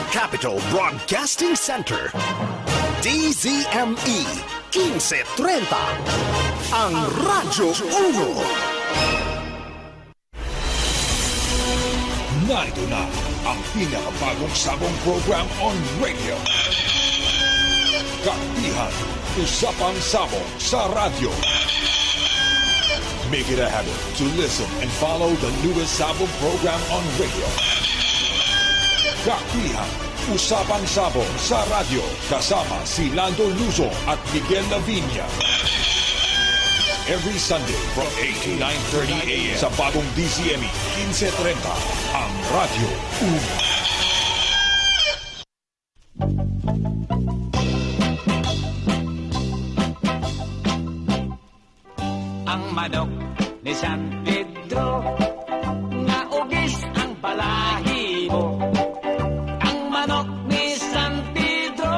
Capital Broadcasting Center. DZME 1530. Ang Radyo 1. Narito na ang pinakabagong sabong program on radio. Kaktihan, Usapang Sabong sa radyo. Make it a habit to listen and follow the newest sabong program on radio. Kaktihan, Usapang Sabong sa radyo. Kasama si Lando Luzon at Miguel Lavinia. Every Sunday from 8 to 9:30 a.m. sa bagong DZME 1530, ang Radyo 1. Ang manok ni San Pedro, nga ugis ang balahibo. Ang manok ni San Pedro,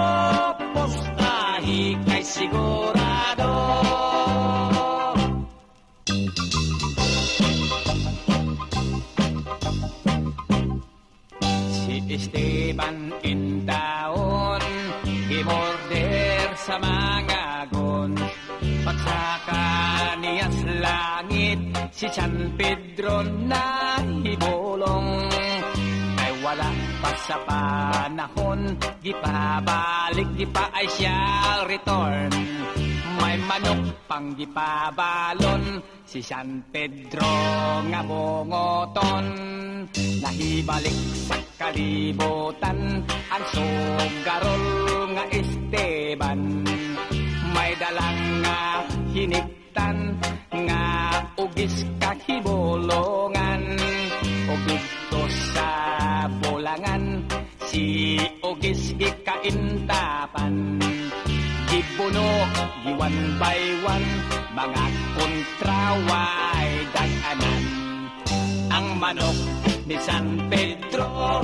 postahi kay sigurado. Si Esteban Indaon, himorder sa mga gon. Pagsaka niyas langit, si San Pedro na hibulong. Ay wala pa sa panahon, di pa balik, di pa ay siya return. May manok pang di pa balon, si San Pedro nga bungoton. Nahibalik sa kalibutan, ang sugarol nga Esteban. May dalang nga hiniktan, nga ugis kahibulongan. O dito sa bulangan, si ugis ikaintapan. Gibuno, giwan by one, mga kontraway daganan. Ang manok ni San Pedro,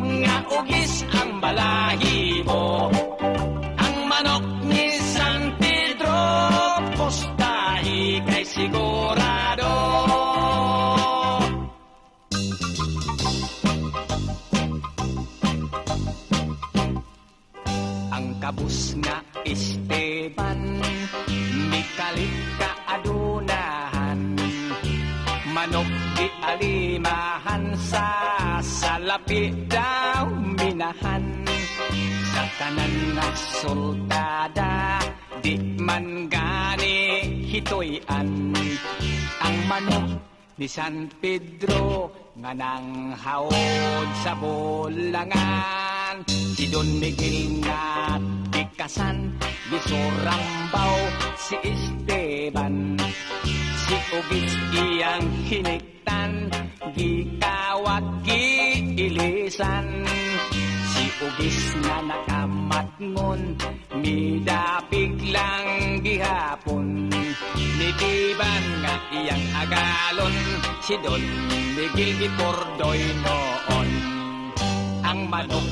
nga ugis ang balahibo. Ang manok ni San Pedro, postahi kay sigurado. Ang kabus nga Esteban, mikalit ka adunahan. Manok di alimahan, sa salapi daw minahan. Sa tanan na sultada, di man gani hitoyan. Ang manok ni San Pedro, nga nang haod sa bulangan. Si Don Miguel nga tikasan, gisurambaw si Esteban. Si ugis iyang hiniktan, gikawag giilisan. Si ugis na nakamatngon, midapig lang gihapon. Nitiban nga iyang agalon, si Don Miguel gipordoy noon. Ang manok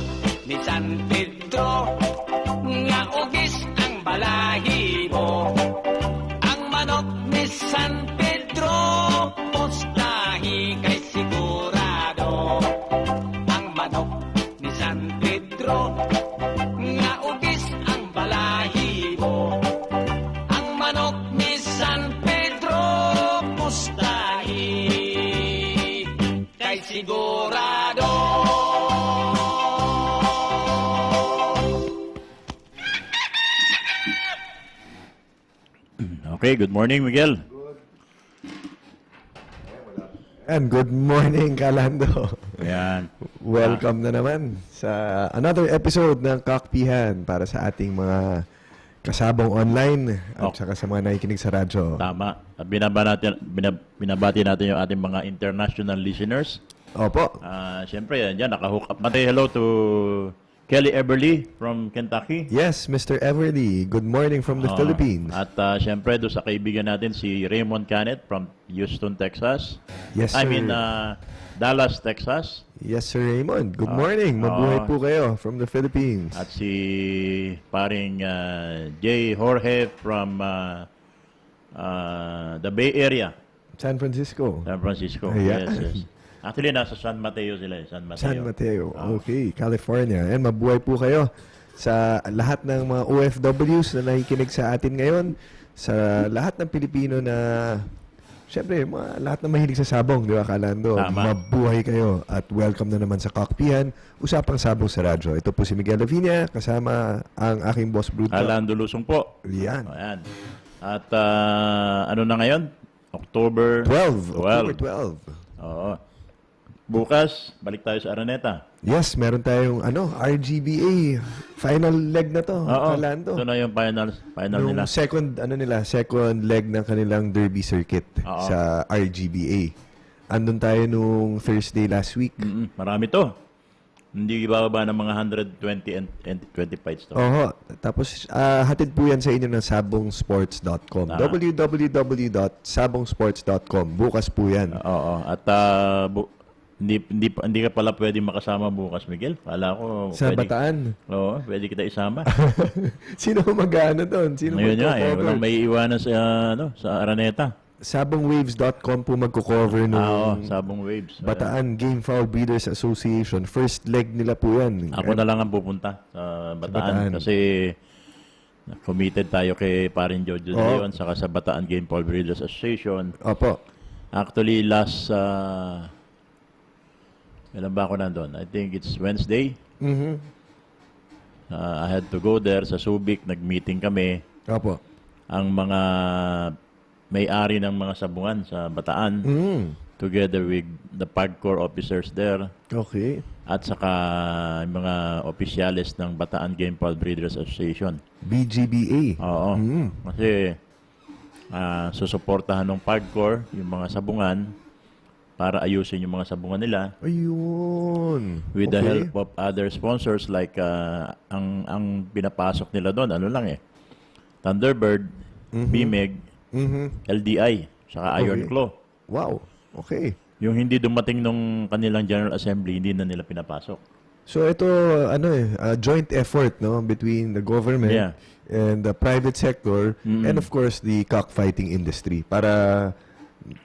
ni San Pedro, nga ugis ang balahibo. Ang manok ni San Pedro, postahi kay sigurado. Ang manok ni San Pedro, nga ugis ang balahibo. Ang manok ni San Pedro, postahi kay sigurado. Okay, good morning, Miguel. And good morning, Kalando. Ayan. Welcome na naman sa another episode ng Kakpihan para sa ating mga kasabong online at saka sa mga nakikinig sa radyo. Tama. At binabati natin yung ating mga international listeners. Opo. Siyempre, yan, nakahook up. Say hello to Kelly Everly from Kentucky. Yes, Mr. Everly. Good morning from the Philippines. At siyempre, doon sa kaibigan natin, si Raymond Canet from Houston, Texas. Yes, sir. I mean, Dallas, Texas. Yes, Sir Raymond. Good morning. Mabuhay po kayo from the Philippines. At si paring Jay Jorge from the Bay Area. San Francisco. San Francisco. Ayan. Yes, yes. Actually, nasa San Mateo sila eh. San Mateo. San Mateo. Okay, California. And mabuhay po kayo sa lahat ng mga OFWs na nakikinig sa atin ngayon, sa lahat ng Pilipino na, syempre, lahat na mahilig sa sabong, di ba, Kalando? Tama. Mabuhay kayo at welcome na naman sa Kakpihan, Usapang Sabong sa Radyo. Ito po si Miguel Lavinia, kasama ang aking boss, Bruto. Kalando Lusong po. Yan. Ayan. At ano na ngayon? October 12. October 12. Oo. Bukas, balik tayo sa Araneta. Yes, meron tayong RGBA final leg na to, Oo. Kalando. Ito na yung final Yung nila. second leg ng kanilang derby circuit Oo. sa RGBA. Andun tayo nung Thursday last week. Marami to. Hindi bababa ng mga 120 and 20 fights to. Oho. Tapos, hatid po yan sa inyo ng sabongsports.com. www.sabongsports.com. Bukas po yan. Oo. At hindi ka pala pwede makasama bukas, Miguel. Kala ko Sa pwede. Bataan. Oo, pwede kita isama. Sino mag-ano doon? Sino Ngayon nga, magko-cover? walang may iwanan sa Araneta. Sabongwaves.com po magko-cover nung Sabong Waves. Bataan Game Fowl Breeders Association. First leg nila po yan. Ako na lang ang pupunta sa Bataan. Bataan, kasi committed tayo kay Parin Jojo de Leon saka sa Bataan Game Fowl Breeders Association. Opo. Actually, kailan ba ako nandun? I think it's Wednesday. Mhm. I had to go there sa Subic. Nag-meeting kami. Opo. Ang mga may-ari ng mga sabungan sa Bataan together with the PAGCOR officers there Okay. at saka yung mga opisyales ng Bataan Game Fowl Breeders Association. BGBA. Oo. Kasi susuportahan ng PAGCOR yung mga sabungan para ayusin yung mga sabungan nila Ayun. with the Okay. help of other sponsors like ang pinapasok nila doon, ano lang eh, Thunderbird, BMEG, LDI, saka Iron Okay. Claw. Wow. Okay. Yung hindi dumating nung kanilang General Assembly, hindi na nila pinapasok. So ito a joint effort no between the government Yeah. and the private sector and of course the cockfighting industry para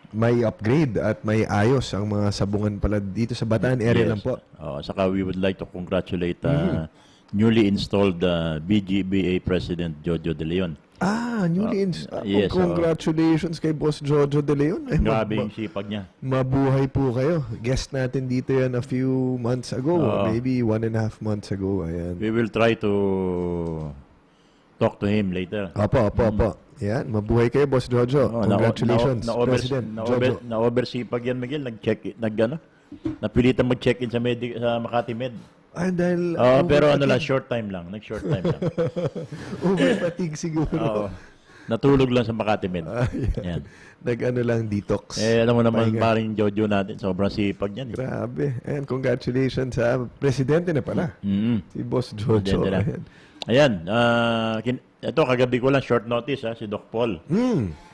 may upgrade at may ayos ang mga sabungan pala dito sa Bataan area lang po. Saka we would like to congratulate newly installed BGBA President Jojo de Leon. Newly yes, congratulations kay Boss Jojo de Leon. Grabe yung sipag niya. Mabuhay po kayo. Guest natin dito yan a few months ago. Maybe 1.5 months ago. Ayan. We will try to talk to him later. Opo. Yan. Mabuhay kayo, Boss Jojo. Congratulations, President Jojo. Na-oversipag yan, Miguel. Napilitan mag-check-in sa Makati Med. Ay, dahil... Pero short time lang. Nag-short time lang. Over-fatigue siguro. Oo. Natulog lang sa Makati Med. Yan. Nag-ano lang, detox. Alam mo naman, Pahinga. paring Jojo natin, sobrang sipag niyan. Grabe. And congratulations sa presidente na pala. Si Boss Jojo. Ganda na. Ayan. Ito, kagabi ko lang, short notice, si Doc Paul.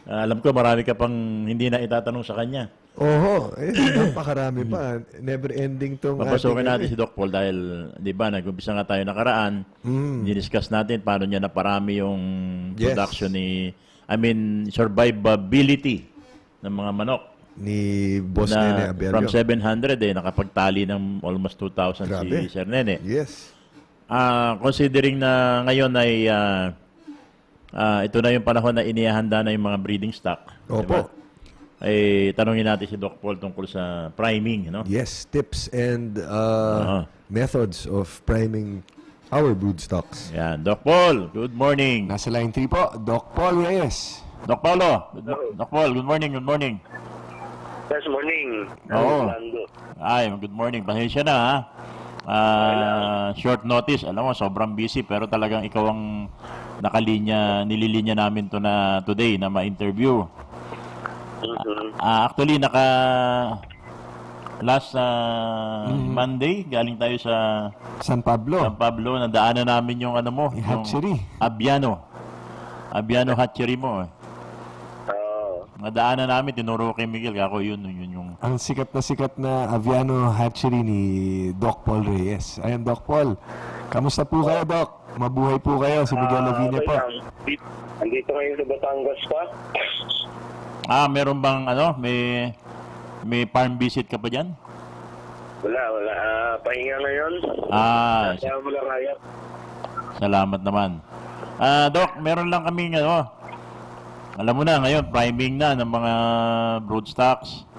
Alam ko, marami ka pang hindi na itatanong sa kanya. Oho. Napakarami pa. Never ending tong Papasukin natin si Doc Paul dahil, di ba, nag-umpisa nga tayo nakaraan. Diniscuss natin paano niya naparami yung Yes. production survivability ng mga manok. ni Boss Na Nene Abelio. from 700, nakapagtali ng almost 2,000 Grabe. si Sir Nene. Yes. Considering na ngayon ay ito na yung panahon na inihahanda na yung mga breeding stock. Opo. Diba? Ay tanungin natin si Doc Paul tungkol sa priming, no? Yes, tips and methods of priming our broodstocks. Yan, Doc Paul, good morning. Nasa line 3 po, Doc Paul Reyes. Doc Paulo, Doc Paul, good morning. Yes, morning. Oo. Orlando. Ay, good morning. Pasensya na, ha? Short notice. Alam mo, sobrang busy, pero talagang ikaw ang nililinya namin today na ma-interview. Actually, last Monday, galing tayo sa San Pablo. San Pablo, nadaanan namin yung hatchery. Abiano hatchery mo. Nadaanan namin, tinuro kay Miguel, ako yun yung... Ang sikat na Aviano Hatchery ni Doc Paul Reyes. Ayan, Doc Paul. Kamusta po kayo, Doc? Mabuhay po kayo. Si Miguel Lavinia po. Andito ngayon sa Batangas pa. Meron bang may farm visit ka pa dyan? Wala. Pahinga ngayon. Kaya wala kaya. Salamat naman. Doc, meron lang kaming alam mo na ngayon, priming na ng mga broodstocks.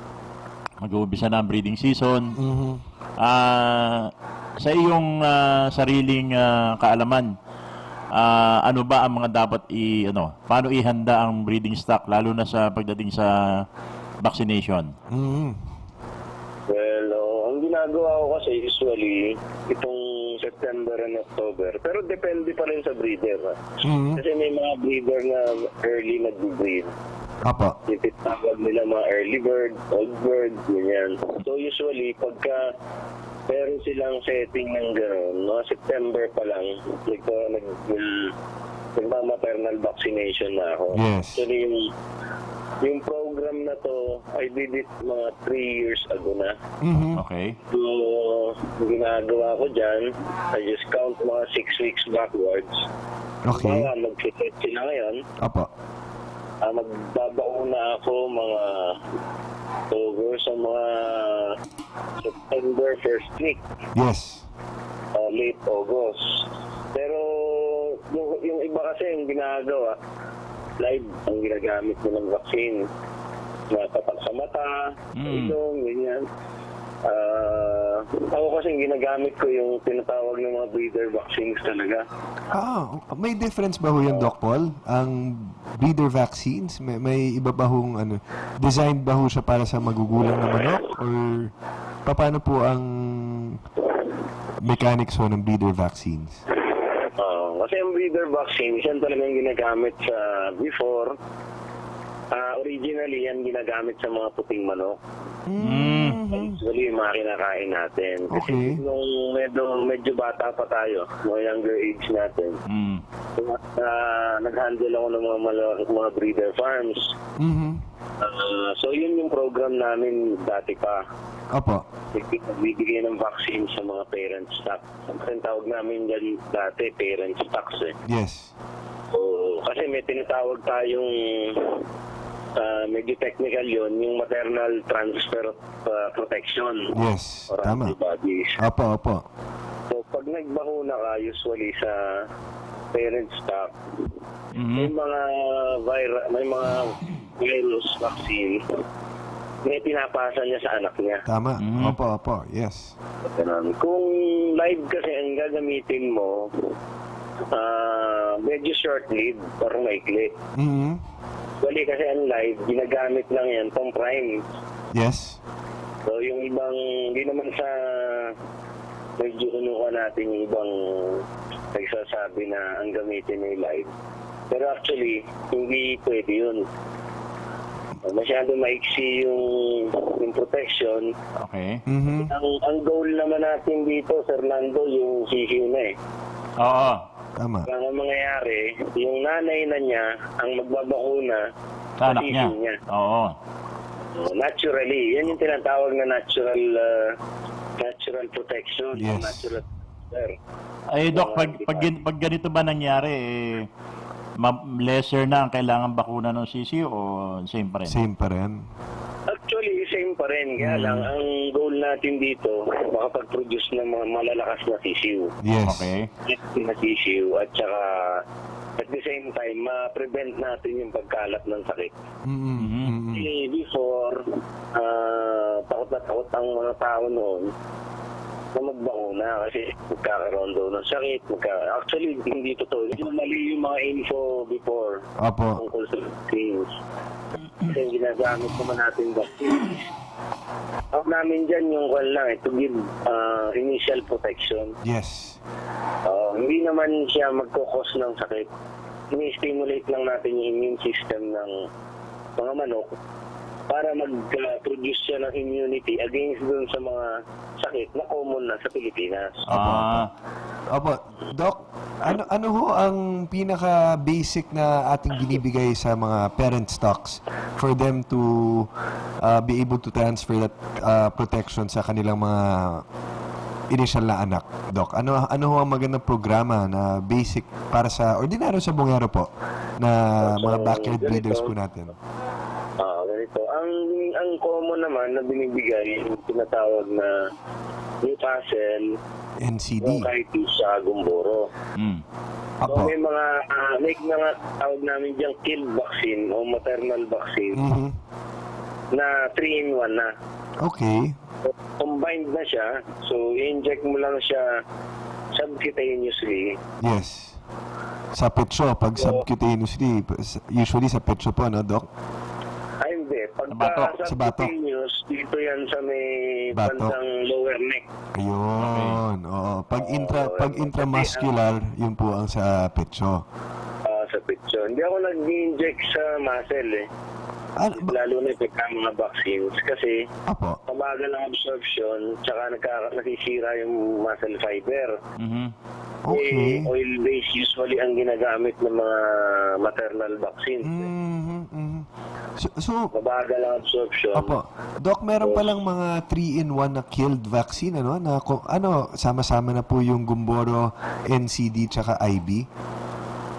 Mag-uumpisa na ang breeding season. Sa iyong sariling kaalaman, ano ba ang mga dapat paano ihanda ang breeding stock lalo na sa pagdating sa vaccination? Well, ang ginagawa ko kasi usually itong September and October. Pero depende pa rin sa breeder. Kasi may mga breeder na early nag-breed. Apo. Tawag nila mga early bird, old bird, ganyan. So usually, pagka meron silang setting ng gano'n, mga September pa lang, nagma-maternal vaccination na ako. Yes. Actually, yung program na to, I did it mga 3 years ago na. Okay. So, ginagawa ko dyan, I just count mga 6 weeks backwards. Okay. Mag-set sila ngayon. Apo. Magbabauna ako mga over sa mga September first week. Yes. Late August. Pero yung iba kasi yung ginagawa, live ang ginagamit nilang vaccine. Natatak sa mata, sa ilong, ganyan. Ako kasi ginagamit ko yung tinatawag ng mga breeder vaccines talaga. May difference ba ho yung Doc Paul? Ang breeder vaccines, may iba ba hong designed ba ho siya para sa magugulang na manok? Or paano po ang mechanics ho ng breeder vaccines? Kasi ang breeder vaccines, yan talagang ginagamit sa before. Originally, yan ginagamit sa mga puting manok. Usually, yung mga kinakain natin. Kasi nung medyo bata pa tayo, mga younger age natin, nag-handle ako ng mga breeder farms. So, yun yung program namin dati pa. Opo. Nagbibigay ng vaccine sa mga parent stock. Ang tawag namin dyan dati, parent stocks eh. Yes. So, kasi may tinatawag tayong medyo technical yun, yung maternal transfer of protection. Yes, or tama. antibodies. Opo. So, pag nagbakuna ka, usually sa parent stock, may mga virus vaccine, may pinapasa niya sa anak niya. Tama. Opo. Yes. Ganun. Kung live kasi ang gagamitin mo, medyo short-lived, parang maikli. Bali kasi ang live, ginagamit lang yan pang prime. Yes. So yung ibang, hindi naman sa medyo unuka natin yung ibang nagsasabi na ang gamitin ay live. Pero actually, hindi pwede yun. Masyado maiksi yung protection. Okay. Ang goal naman natin dito, Sir Nando, yung CCU na eh. Oo. Tama. Ang mangyayari, yung nanay na niya ang magbabakuna Sa anak niya. Oo. Naturally, yan yung tinatawag na natural protection. Yes. Natural Doc, pag ganito ba nangyari, lesser na ang kailangan bakuna ng CCU o same pa rin? Same pa rin. Actually, same pa rin. Kaya lang, ang goal natin dito, makapag-produce ng mga malalakas na CCU. Yes. Okay. Na CCU at saka at the same time, ma-prevent natin yung pagkalat ng sakit. Before, takot na takot ang mga tao noon na magbakuna kasi magkakaroon daw ng sakit. Actually, hindi totoo. Mali yung mga info before Opo. tungkol sa vaccines. Kasi ginagamit naman natin vaccines. Ang namin dyan yung to give initial protection. Yes. Hindi naman siya magkukos ng sakit. Ini-stimulate lang natin yung immune system ng mga manok para mag-produce siya ng immunity against dun sa mga sakit na common na sa Pilipinas. Opo. Doc, ano ho ang pinaka-basic na ating binibigay sa mga parent stocks for them to be able to transfer that protection sa kanilang mga initial na anak, Doc? Ano ho ang magandang programa na basic para sa ordinaryo sa bungero po na mga backyard breeders po natin? ganito. Ang common naman na binibigay, yung tinatawag na Newcastle, NCD. bronchitis sa Gumboro. Mm. So Apo. may mga tawag namin diyang killed vaccine o maternal vaccine Mhm. na 3-in-1 na. Okay. So, combined na siya. So, i-inject mo lang siya subcutaneously. Yes. Sa petro, pag subcutaneously, usually sa petro po, no, Doc? Ay, hindi. batok. Pagka Sa batok. subcutaneous, dito yan sa may Batok. bandang lower neck. Ayun. Oo. Pag intramuscular, yun po ang sa petro. Sa picture. Hindi ako nag-inject sa muscle eh. Lalo na ito mga vaccines. Kasi Apo. mabagal ang absorption, tsaka nasisira yung muscle fiber. Mhm. Okay. Oil-based usually ang ginagamit ng mga maternal vaccines. Mhm, mhm. So, Mabagal ang absorption. Apo. Doc, meron palang mga 3-in-1 na killed vaccine, ano? Na, sama-sama na po yung Gumboro, NCD, tsaka IB?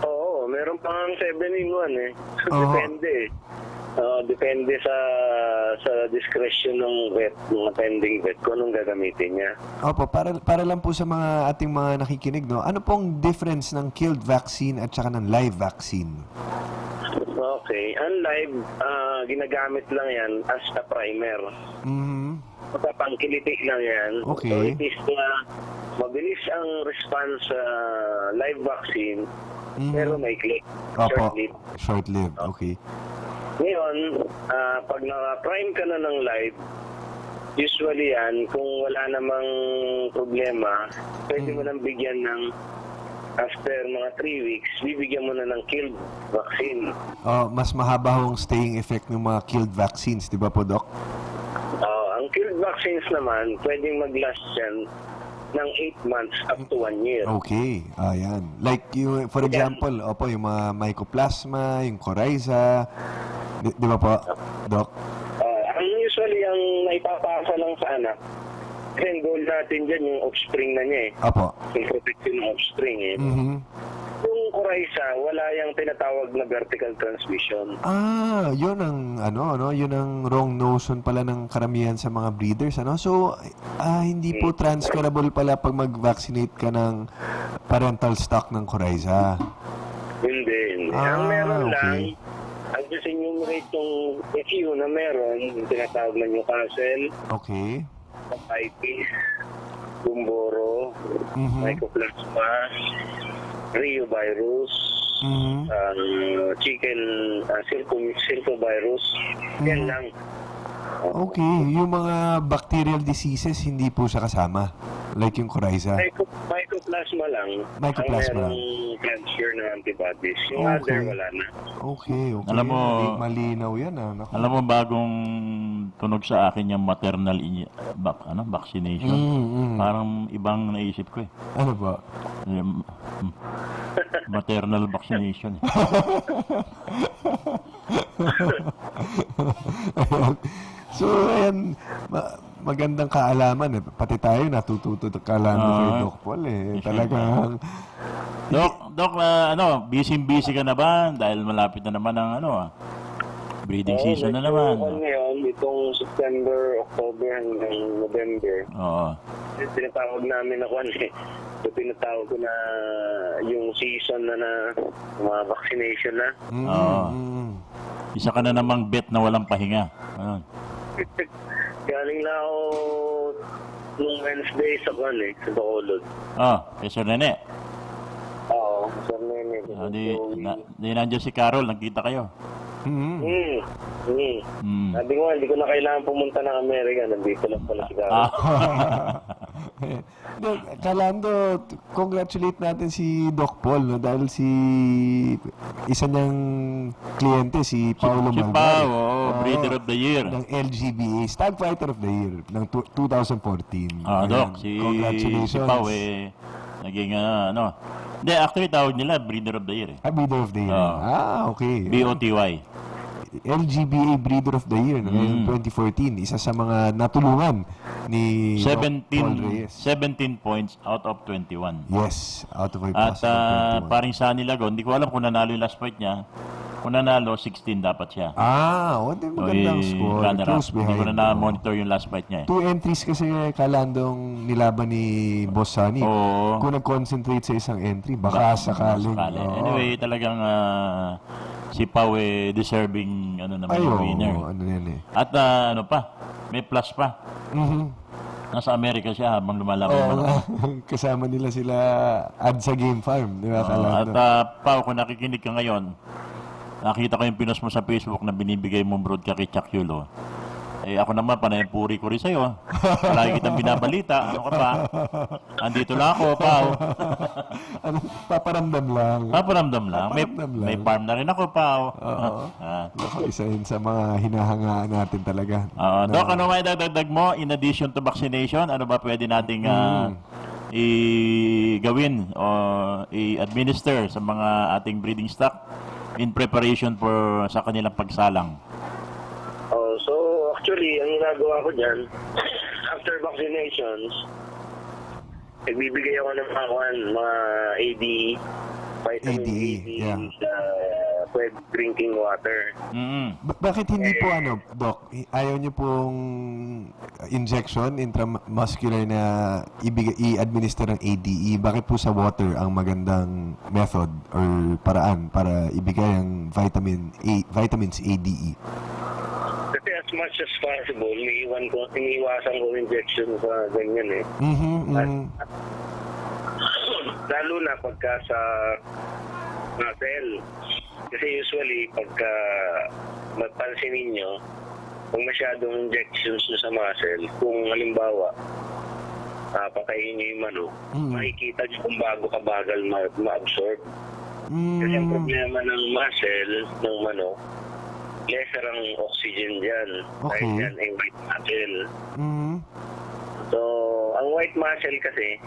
Oo, meron pang 7-in-1 eh. Oo. Depende eh. Depende sa discretion ng vet, ng attending vet, kung anong gagamitin niya. Opo, para lang po sa mga ating mga nakikinig, no? Ano pong difference ng killed vaccine at saka ng live vaccine? Okay. Ang live, ginagamit lang yan as a primer. Mhm. Pagpapangkiliti lang yan. Okay. So it is mabilis ang response sa live vaccine, pero may click. Opo. Short-lived. Short-lived. Okay. Ngayon, pag naka-prime ka na ng live, usually yan, kung wala namang problema, pwede mo nang bigyan ng after mga 3 weeks, bibigyan mo na ng killed vaccine. Mas mahaba hong staying effect ng mga killed vaccines, di ba po, Doc? Ang killed vaccines naman, pwedeng mag-last yan ng 8 months up to 1 year. Okay. Ayan. Like, for example, opo, yung mga mycoplasma, yung coryza, di ba po, Doc? Ang usually, ang naipapasa lang sa anak, kasi ang goal natin dyan, yung offspring na niya eh. Opo. Yung protection ng offspring eh. Mhm. Yung coryza, wala yung tinatawag na vertical transmission. Yun ang yun ang wrong notion pala ng karamihan sa mga breeders, ano? So, hindi po transferable pala pag mag-vaccinate ka ng parental stock ng coryza. Hindi. Ang meron lang, okay. ang just enumerate yung few na meron, yung tinatawag na Newcastle, Okay. Papaitis, Gumboro, Mhm. Mycoplasma, Rheovirus, Mhm. chicken, Circovirus, yan lang. Okay, yung mga bacterial diseases hindi po siya kasama. Like yung coryza. Mycoplasma lang. Mycoplasma ang merong transfer ng antibodies. Yung other, wala na. Okay. Alam mo- Malinaw yan, Naku. Alam mo, bagong tunog sa akin yung maternal vaccination. Parang ibang naisip ko eh. Ano ba? Yung, maternal vaccination. Ayan. So, ayan, magandang kaalaman. Pati tayo natututo ng kaalaman kay Doc Paul. Talagang, Doc, busy ka na ba? Dahil malapit na naman ang breeding season na naman. Ngayon, itong September, October hanggang November, Oo. tinatawag namin ako so tinatawag ko na yung season na mga vaccination na. Oo. Isa ka na namang bet na walang pahinga. Ayun. Galing na ako nung Wednesday sa sa Bacolod. Kay Sir Nene. Oo, Sir Nene. Di nandiyan si Carol, nagkita kayo. Sabi ko, hindi ko na kailangan pumunta ng Amerika. Nandito lang pala si Carol. Kalando, congratulate natin si Doc Paul, no? Dahil isa niyang kliyente, si Paolo Si Malvar. Pao, Breeder of the Year. Ng LGBA, Stag Fighter of the Year, ng 2014. Ayan. Doc, si Pao naging Hindi, actually tawag nila Breeder of the Year eh. Breeder of the Year. Okay. BOTY. LGBA Breeder of the Year, no? Ngayong 2014. Isa sa mga natulungan ni Doc Paul Reyes. 17 points out of 21. Yes, out of a At possible 21. paring Sunny Lagon, hindi ko alam kung nanalo yung last fight niya. Kung nanalo, 16 dapat siya. Di magandang score. Runner-up. Close Hindi behind. ko na na-monitor yung last fight niya. 2 entries kasi kalandong nilaban ni Boss Sunny. Oo. Kung nag-concentrate sa isang entry, baka sakaling. Sakali. Oo. Anyway, talagang si Pau deserving naman Ay, yung oo, winner. ano yan eh. At ano pa, may plus pa. Nasa Amerika siya habang lumalaban. Oo yung nga. manok. Kasama nila sila ad sa game farm. Di ba, At kalando? Pau, kung nakikinig ka ngayon, nakita ko yung pinost mo sa Facebook na binibigay mong broad ka kay Chuck Yulo. Ako naman, panay puri ko rin sa'yo. Palagi kitang binabalita. Ano ka pa? Andito lang ako, Pau. Ano, paparamdam lang. Paparamdam lang. Paparamdam lang. May farm na rin ako, Pau. Oo. Naku, isa yun sa mga hinahangaan natin talaga. Doc, ano may dagdag mo? In addition to vaccination, ano ba pwede nating i-gawin o i-administer sa mga ating breeding stock in preparation for sa kanilang pagsalang? So actually, ang ginagawa ko dyan, after vaccinations, nagbibigay ako ng mga ADE, vitamin ADE, D, yeah. pwede drinking water. Bakit hindi po Doc, ayaw niyo pong injection, intramuscular na i-administer ng ADE? Bakit po sa water ang magandang method or paraan para ibigay ang vitamins ADE? Kasi as much as possible, iniiwasan ko injection sa ganyan eh. Lalo na pagka sa muscle. Kasi usually, pagka mapansin ninyo, kung masyadong injections nyo sa muscle, kung halimbawa, patayin nyo yung manok, makikita nyo kung bago kabagal ma-absorb. Kasi ang problema ng muscle, ng manok, lesser ang oxygen dyan. Okay. Dahil dyan ay white muscle. So, ang white muscle kasi,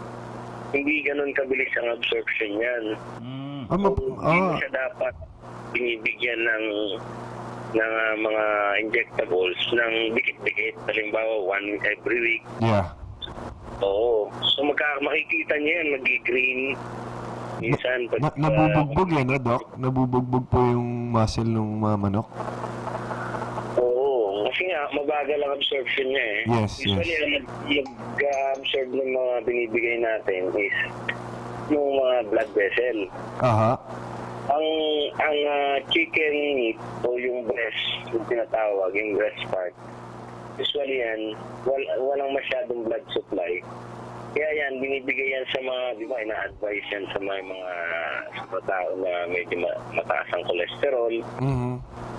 hindi ganun kabilis ang absorption yan. Hindi mo siya dapat binibigyan ng mga injectables ng dikit-dikit. Halimbawa, 1 every week. Yeah. Oo. So, makikita niyo yan, mag-green. Minsan, Nabubugbog no, Doc? Nabubugbog po yung muscle ng mga manok? Oo. Kasi nga, mabagal ang absorption niya eh. Yes, Usually, ang mag-absorb ng mga binibigay natin is yung mga blood vessel. Aha. Ang chicken meat o yung breast, yung tinatawag, yung breast part, usually yan, walang masyadong blood supply. Kaya yan, binibigay yan sa mga, di ba, ina-advise yan sa mga tao na medyo mataas ang cholesterol.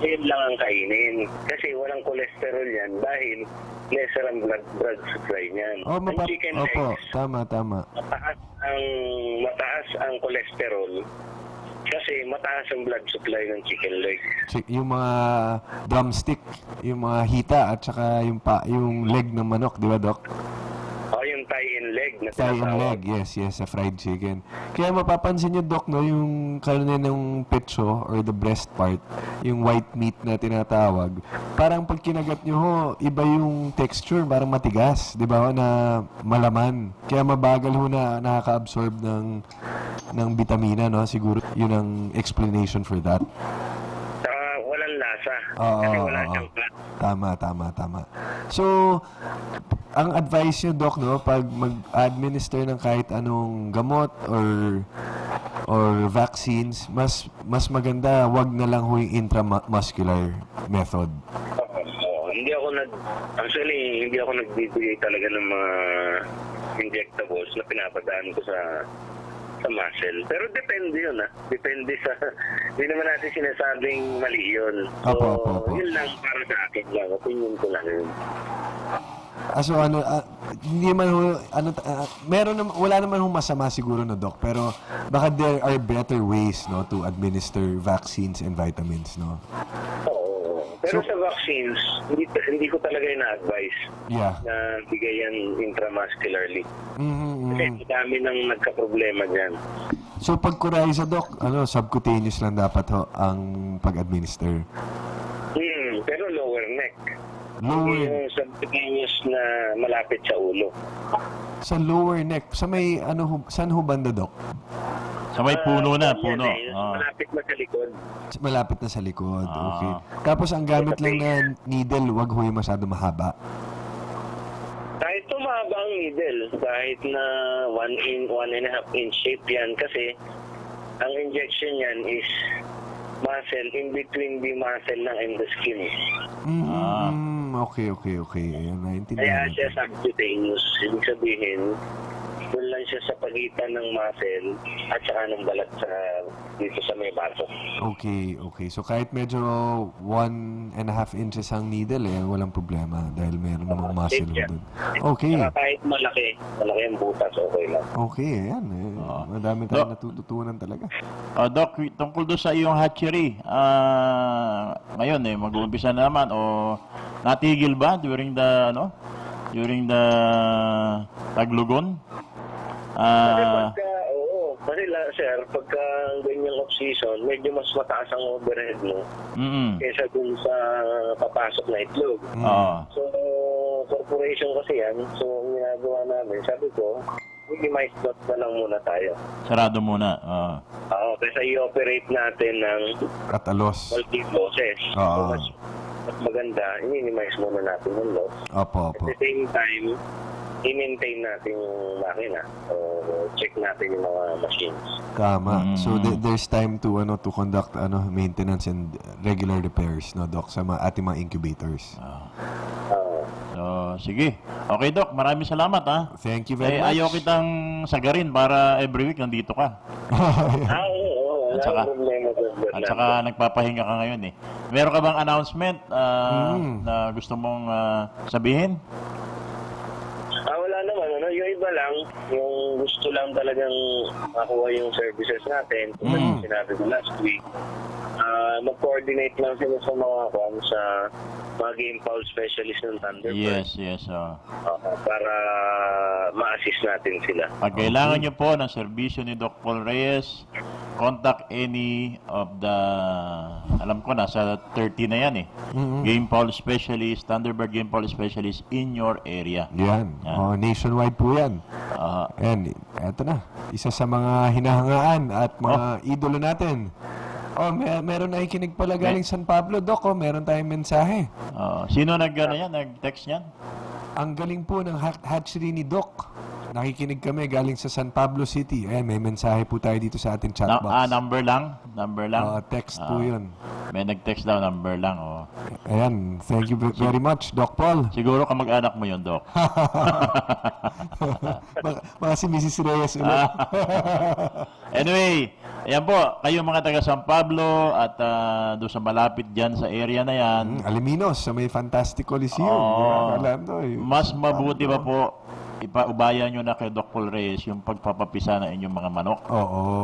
Yun lang ang kainin. Kasi walang cholesterol yan dahil lesser ang blood supply niyan. Ang chicken legs, tama. mataas ang cholesterol kasi mataas ang blood supply ng chicken legs. Yung mga drumstick, yung mga hita at saka yung leg ng manok, di ba, Doc? Yung thigh-in leg na Thigh-in tinatawag. leg, yes, sa fried chicken. Kaya mapapansin nyo, Doc, no, yung kanina ng pecho or the breast part, yung white meat na tinatawag, parang pag kinagat nyo ho, iba yung texture, parang matigas, di ba, na malaman. Kaya mabagal ho na nakaka-absorb ng vitamina, no? Siguro yun ang explanation for that. Walang lasa. Oo, Kasi wala siyang fat. Tama. So, ang advice nyo, Doc, no, pag mag-administer ng kahit anong gamot or vaccines, mas maganda, wag na lang ho yung intramuscular method. Hindi ako nagbibigay talaga ng mga injectables na pinapadaan ko sa muscle. Pero depende yun, Depende sa... Hindi naman natin sinasabing mali yun. So, Opo. yun lang para sa akin lang. Opinion ko lang yun. So hindi man ho, wala naman ho masama siguro, no, Doc, pero baka there are better ways, no, to administer vaccines and vitamins, no? Oo. Pero sa vaccines, hindi ko talaga ina-advise na bigayan intramuscularly. Kasi dami nang nagka-problema dyan. So pag Coryza, Doc, subcutaneous lang dapat ho ang pag-administer? Pero lower neck. Lower. Yung subcutaneous na malapit sa ulo. Sa lower neck, sa may saan ho banda, Doc? Sa may puno na, yan puno. eh, malapit na sa likod. Malapit na sa likod. Okay. Tapos ang gamit lang na needle, wag ho yung masyado mahaba. Kahit tumaba ang needle, kahit na 1.5 inch shape yan, kasi ang injection yan is muscle in between the muscle lang and the skin. Okay. Ayan, Kaya naintindihan. siya subcutaneous. Ibig sabihin, doon lang siya sa pagitan ng muscle at saka ng balat dito sa may baso. Okay. So kahit medyo 1.5 inches ang needle, walang problema dahil meron namang muscle Safe yan. doon. Okay. Saka kahit malaki ang butas, okay lang. Okay, ayan. Madami tayong natututunan talaga. Doc, tungkol doon sa iyong hatchery, ngayon mag-uumpisa na naman o natigil ba during the taglugon? Kasi pagka ganyang off-season, medyo mas mataas ang overhead mo kaysa dun sa papasok na itlog. So, corporation kasi yan. So, ang ginagawa namin, sabi ko, minimize dot na lang muna tayo. Sarado muna. Kaysa i-operate natin ng Katalos. multi-losses. So, mas maganda, i-minimize muna natin yung loss. Opo. At the same time, i-maintain natin yung makina. So, check natin yung mga machines. Tama. So there's time to conduct maintenance and regular repairs, no, Doc, sa ating mga incubators. So, sige. Okay, Doc. Maraming salamat, ha? Thank you very much. Ayaw kitang sagarin para every week nandito ka. Oo. At saka- Wala problema doon. At saka nagpapahinga ka ngayon, eh. Meron ka bang announcement na gusto mong sabihin? Wala naman. Yung iba lang, yung gusto lang talagang makuha yung services natin. Kung sinabi ko last week, mag-coordinate lang sila sa mga game foul specialist ng Thunderbird. Yes. Para ma-assist natin sila. Pag kailangan nyo po ng serbisyo ni Doc Paul Reyes, contact any of the, alam ko, nasa 30 na yan, game foul specialist, Thunderbird game foul specialist in your area. Yan. Nationwide po yan. Yan. Eto na. Isa sa mga hinahangaan at mga idolo natin. Meron na ikinig pala galing San Pablo, Doc. Meron tayong mensahe. Sino nag-text niyan? Ang galing po ng hatchery ni Doc. Nakikinig kami galing sa San Pablo City. May mensahe po tayo dito sa ating chat box. Number lang? Text po yun. May nag-text daw, number lang. Ayan. Thank you very much, Doc Paul. Siguro kamag-anak mo yun, Doc. Baka si Mrs. Reyes ulit. Anyway, ayan po, kayo mga taga San Pablo at doon sa malapit dyan sa area na yan, Alaminos, sa may Fantastic Coliseum. mas mabuti pa po ipaubayan nyo na kay Doc Paul Reyes yung pagpapapisa na inyong mga manok.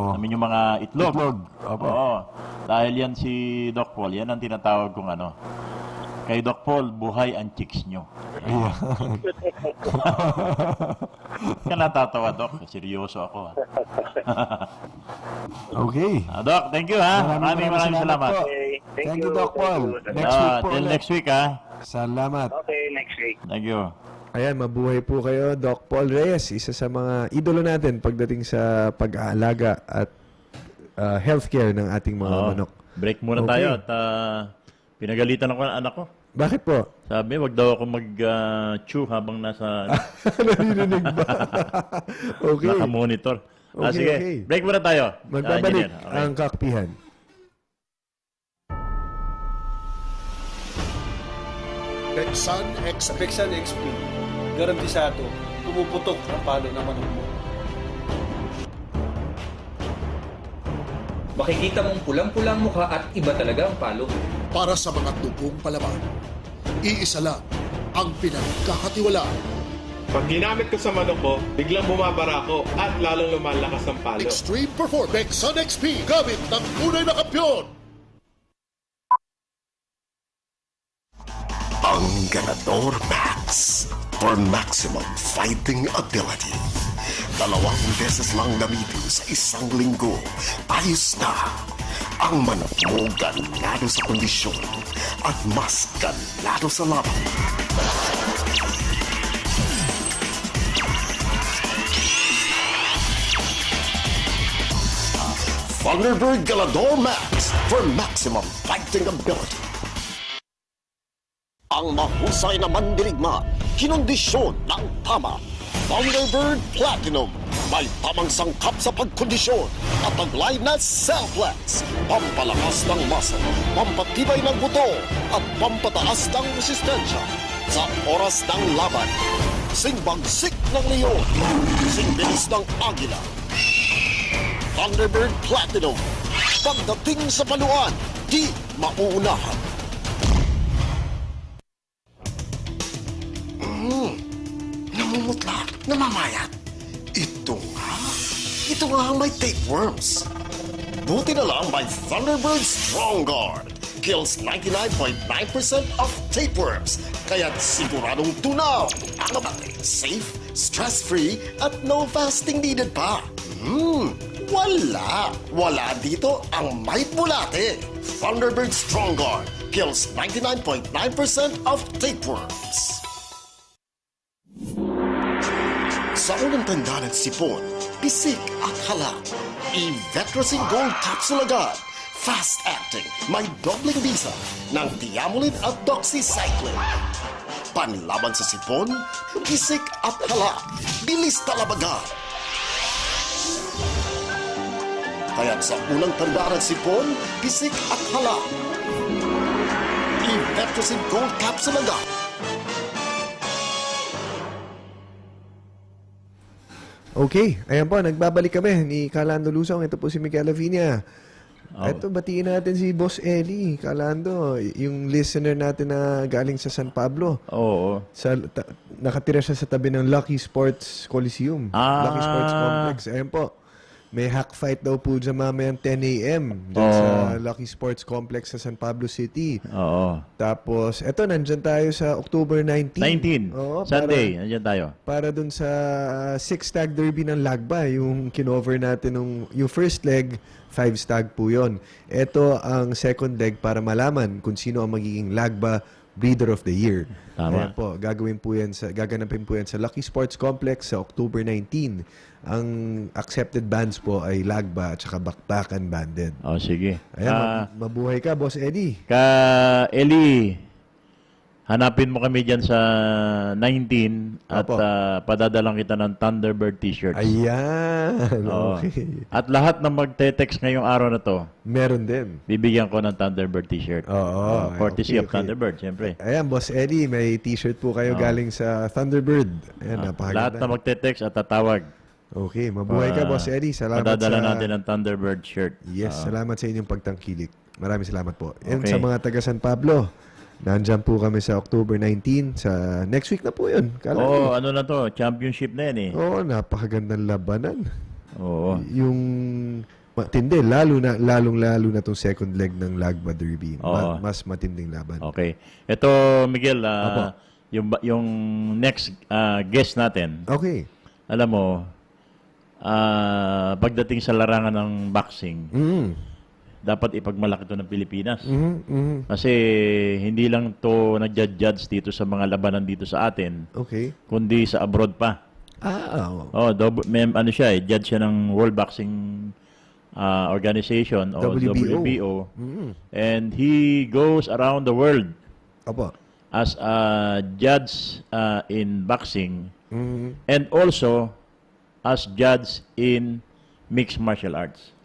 Namin yung mga itlog. Opo. Oo. Dahil yan si Doc Paul, yan ang tinatawag kong kay Doc Paul, buhay ang chicks nyo. Ayan. Kaya natatawa, Doc. Seryoso ako. Okay. Doc, thank you, ha. Maraming salamat. po. Okay. Thank you, Doc Paul. Next week po Till ulit. next week, ha. Salamat. Okay, next week. Thank you. Ayan, mabuhay po kayo, Doc Paul Reyes. Isa sa mga idolo natin pagdating sa pag-aalaga at healthcare ng ating mga manok. Break muna Okay. tayo at pinagalitan ako ng anak ko. Bakit po? Sabi, wag daw ako mag-chew habang nasa Naririnig ba? Okay. naka-monitor. Okay, Sige, okay. break muna tayo. Magbabalik Engineer. Okay. ang kakpihan. Pexan XP. Garantisado. Pumuputok ang palo ng manok mo. Makikita mong pulang-pulang mukha at iba talaga ang palo. Para sa mga tubong palaban, iisa lang ang pinagkakatiwalaan. Pag ginamit ko sa manok ko, biglang bumabara ako at lalong lumalakas ang palo. Extreme Performance Pexan XP gamit ng tunay na kampyon. Ang Ganador Max for maximum fighting ability. 2 beses lang gamitin sa isang linggo. Ayos na! Ang manok mo ganado sa kondisyon at mas ganado sa laban. Thunderbird Galador Max for maximum fighting ability. Ang mahusay na mandirigma, kinondisyon ng tama. Thunderbird Platinum, may tamang sangkap sa pagkondisyon at taglay na Cellplex, pampalakas ng muscle, pampatibay ng buto at pampataas ng resistensya sa oras ng laban. Sing bagsik ng leon, sing bilis ng agila. Thunderbird Platinum, pagdating sa paluan, di mauunahan. Namumutla, namamayat. Ito nga ang may tapeworms. Buti na lang may Thunderbird Strong Guard. Kills 99.9% of tapeworms. Kaya't siguradong tunaw ang abate. Safe, stress-free, at no fasting needed pa. Wala dito ang may bulate. Thunderbird Strong Guard. Kills 99.9% of tapeworms. Sa unang tanda ng sipon, pisik at hala. I-Vetracin Gold Capsule agad. Fast-acting, may dobling bisa ng Tiamolin at Doxycycline. Panlaban sa sipon, pisik at hala. Bilis talabagan. Kaya't sa unang tanda ng sipon, pisik at hala. I-Vetracin Gold Capsule agad. Okay, ayan po, nagbabalik kami ni Calando Lusong. Ito po si Miguel Lavinia. Ito, batiin natin si Boss Eli, Calando, yung listener natin na galing sa San Pablo. Oo. Nakatira siya sa tabi ng Lucky Sports Coliseum. Lucky Sports Complex. Ayan po. May hack fight daw po dyan mamayang 10 a.m. dyan sa Lucky Sports Complex sa San Pablo City. Oo. Tapos, eto, nandyan tayo sa October 19. Oo, Sunday, nandyan tayo. Para dun sa six-stag derby ng Lagba, yung kinover natin yung first leg, 5-stag po yun. Ito ang second leg para malaman kung sino ang magiging Lagba Breeder of the Year. Tama. Ayan po, gaganapin po yan sa Lucky Sports Complex sa October 19. Ang accepted bands po ay Lagba at saka Bakbakan Banded. Sige. Ayan, mabuhay ka, Boss Eddie. Eli, hanapin mo kami dyan sa 19 at padadalang kita ng Thunderbird t-shirts. Ayan. Oo. Okay. At lahat ng magte-text ngayong araw na to, Meron din. bibigyan ko ng Thunderbird t-shirt. Oo. Courtesy Okay, of Thunderbird, siyempre. Ayan, Boss Eddie, may t-shirt po kayo galing sa Thunderbird. Ayan, napakaganda. Lahat na magte-text at tatawag. Okay, mabuhay ka, Boss Eddie. Salamat Padadala natin ng Thunderbird shirt. Yes, salamat sa inyong pagtangkilik. Maraming salamat po. And Okay. sa mga taga San Pablo, nandyan po kami sa October 19. Sa next week na po yun. Oo, ano na to? Championship na yan eh. Oo, napakagandang labanan. Oo. Yung matindi, lalong-lalo na tong second leg ng Lagba Derby. Oo. Mas matinding laban. Okay. Ito, Miguel, Apo. yung next guest natin, Okay. alam mo, pagdating sa larangan ng boxing, dapat ipagmalaki ito ng Pilipinas. Kasi hindi lang to nagja-judge dito sa mga labanan dito sa atin, Okay. kundi sa abroad pa. Ano siya judge siya ng World Boxing Organization o WBO. And he goes around the world Opo. as a judge in boxing and also as judge in mixed martial arts.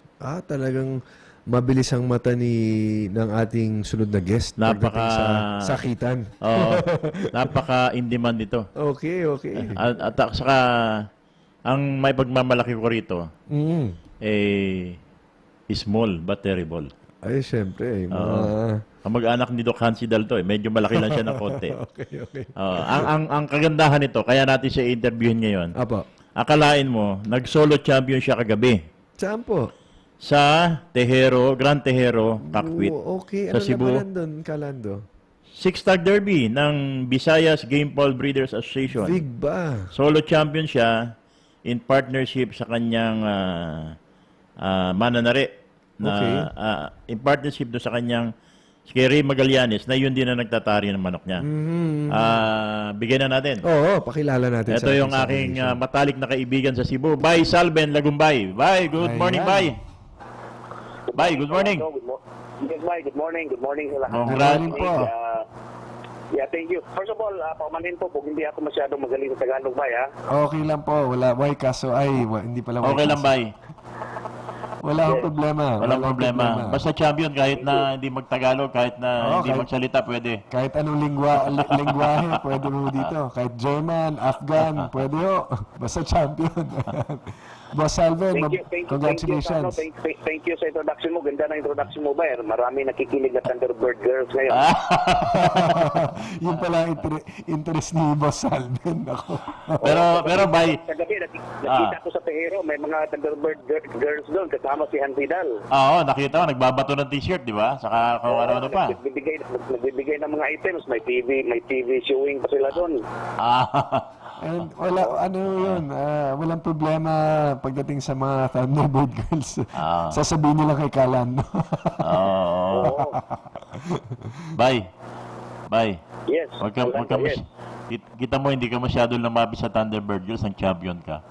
Talagang mabilis ang mata ng ating sunod na guest pagdating sa sakitan. Napaka in demand ito. Okay. At saka ang may pagmamalaki ko rito small but terrible. Ay, syempre. Ang mag-anak ni Doc Hansi Dalto medyo malaki lang siya ng konti. Okay. Ang kagandahan nito, kaya natin siya interviewin ngayon. Apo. Akalain mo, nag-solo champion siya kagabi Saan po? sa Grand Tejero, Cockpit. Okay. Sa Ano Cebu. naman doon, Calando? Six-Stag Derby ng Visayas Game Ball Breeders Association. Big ba? Solo champion siya in partnership sa kanyang mananare. In partnership do sa kanyang kay Ray Magallanes na yun din na nagtatari ng manok niya. Bigyan na natin. Oo, pakilala natin. Ito yung aking matalik na kaibigan sa Cebu. Bay Salben, Lagumbay. Bay, good morning, Bay. Bay, good morning. Yes, Bay, good morning. Good morning sa lahat. Good morning po. Yeah, thank you. First of all, paumanhin po kung hindi ako masyadong magaling sa Tagalog, Bay, ha? Okay lang po. Wala. Why kaso hindi pala Okay lang, Bay. Wala akong problema. Walang problema. Basta champion, kahit na hindi magtagalog, kahit na hindi magsalita, pwede. Kahit anong lingwahe, pwede mo dito. Kahit German, Afghan, pwede ho. Basta champion. Boss Alvin, congratulations. Thank you sa introduction mo. Ganda na introduction mo, Bay. Marami nakikinig na Thunderbird Girls ngayon. Yun pala ang interest ni Boss Alvin. Ako. Pero, Bay, Sa gabi, nakita ko sa Tehero, may mga Thunderbird Girls doon, kasama si Han Vidal. oo, nakita ko, nagbabato ng t-shirt, di ba? Saka kung ano pa. Nagbibigay ng mga items, may TV showing pa sila doon. And walang problema pagdating sa mga Thunderbird Girls. Sasabihin nila kay Kalan. Oo. Bay. Yes. Kita mo, hindi ka masyadong lumapit sa Thunderbird Girls, ang champion ka.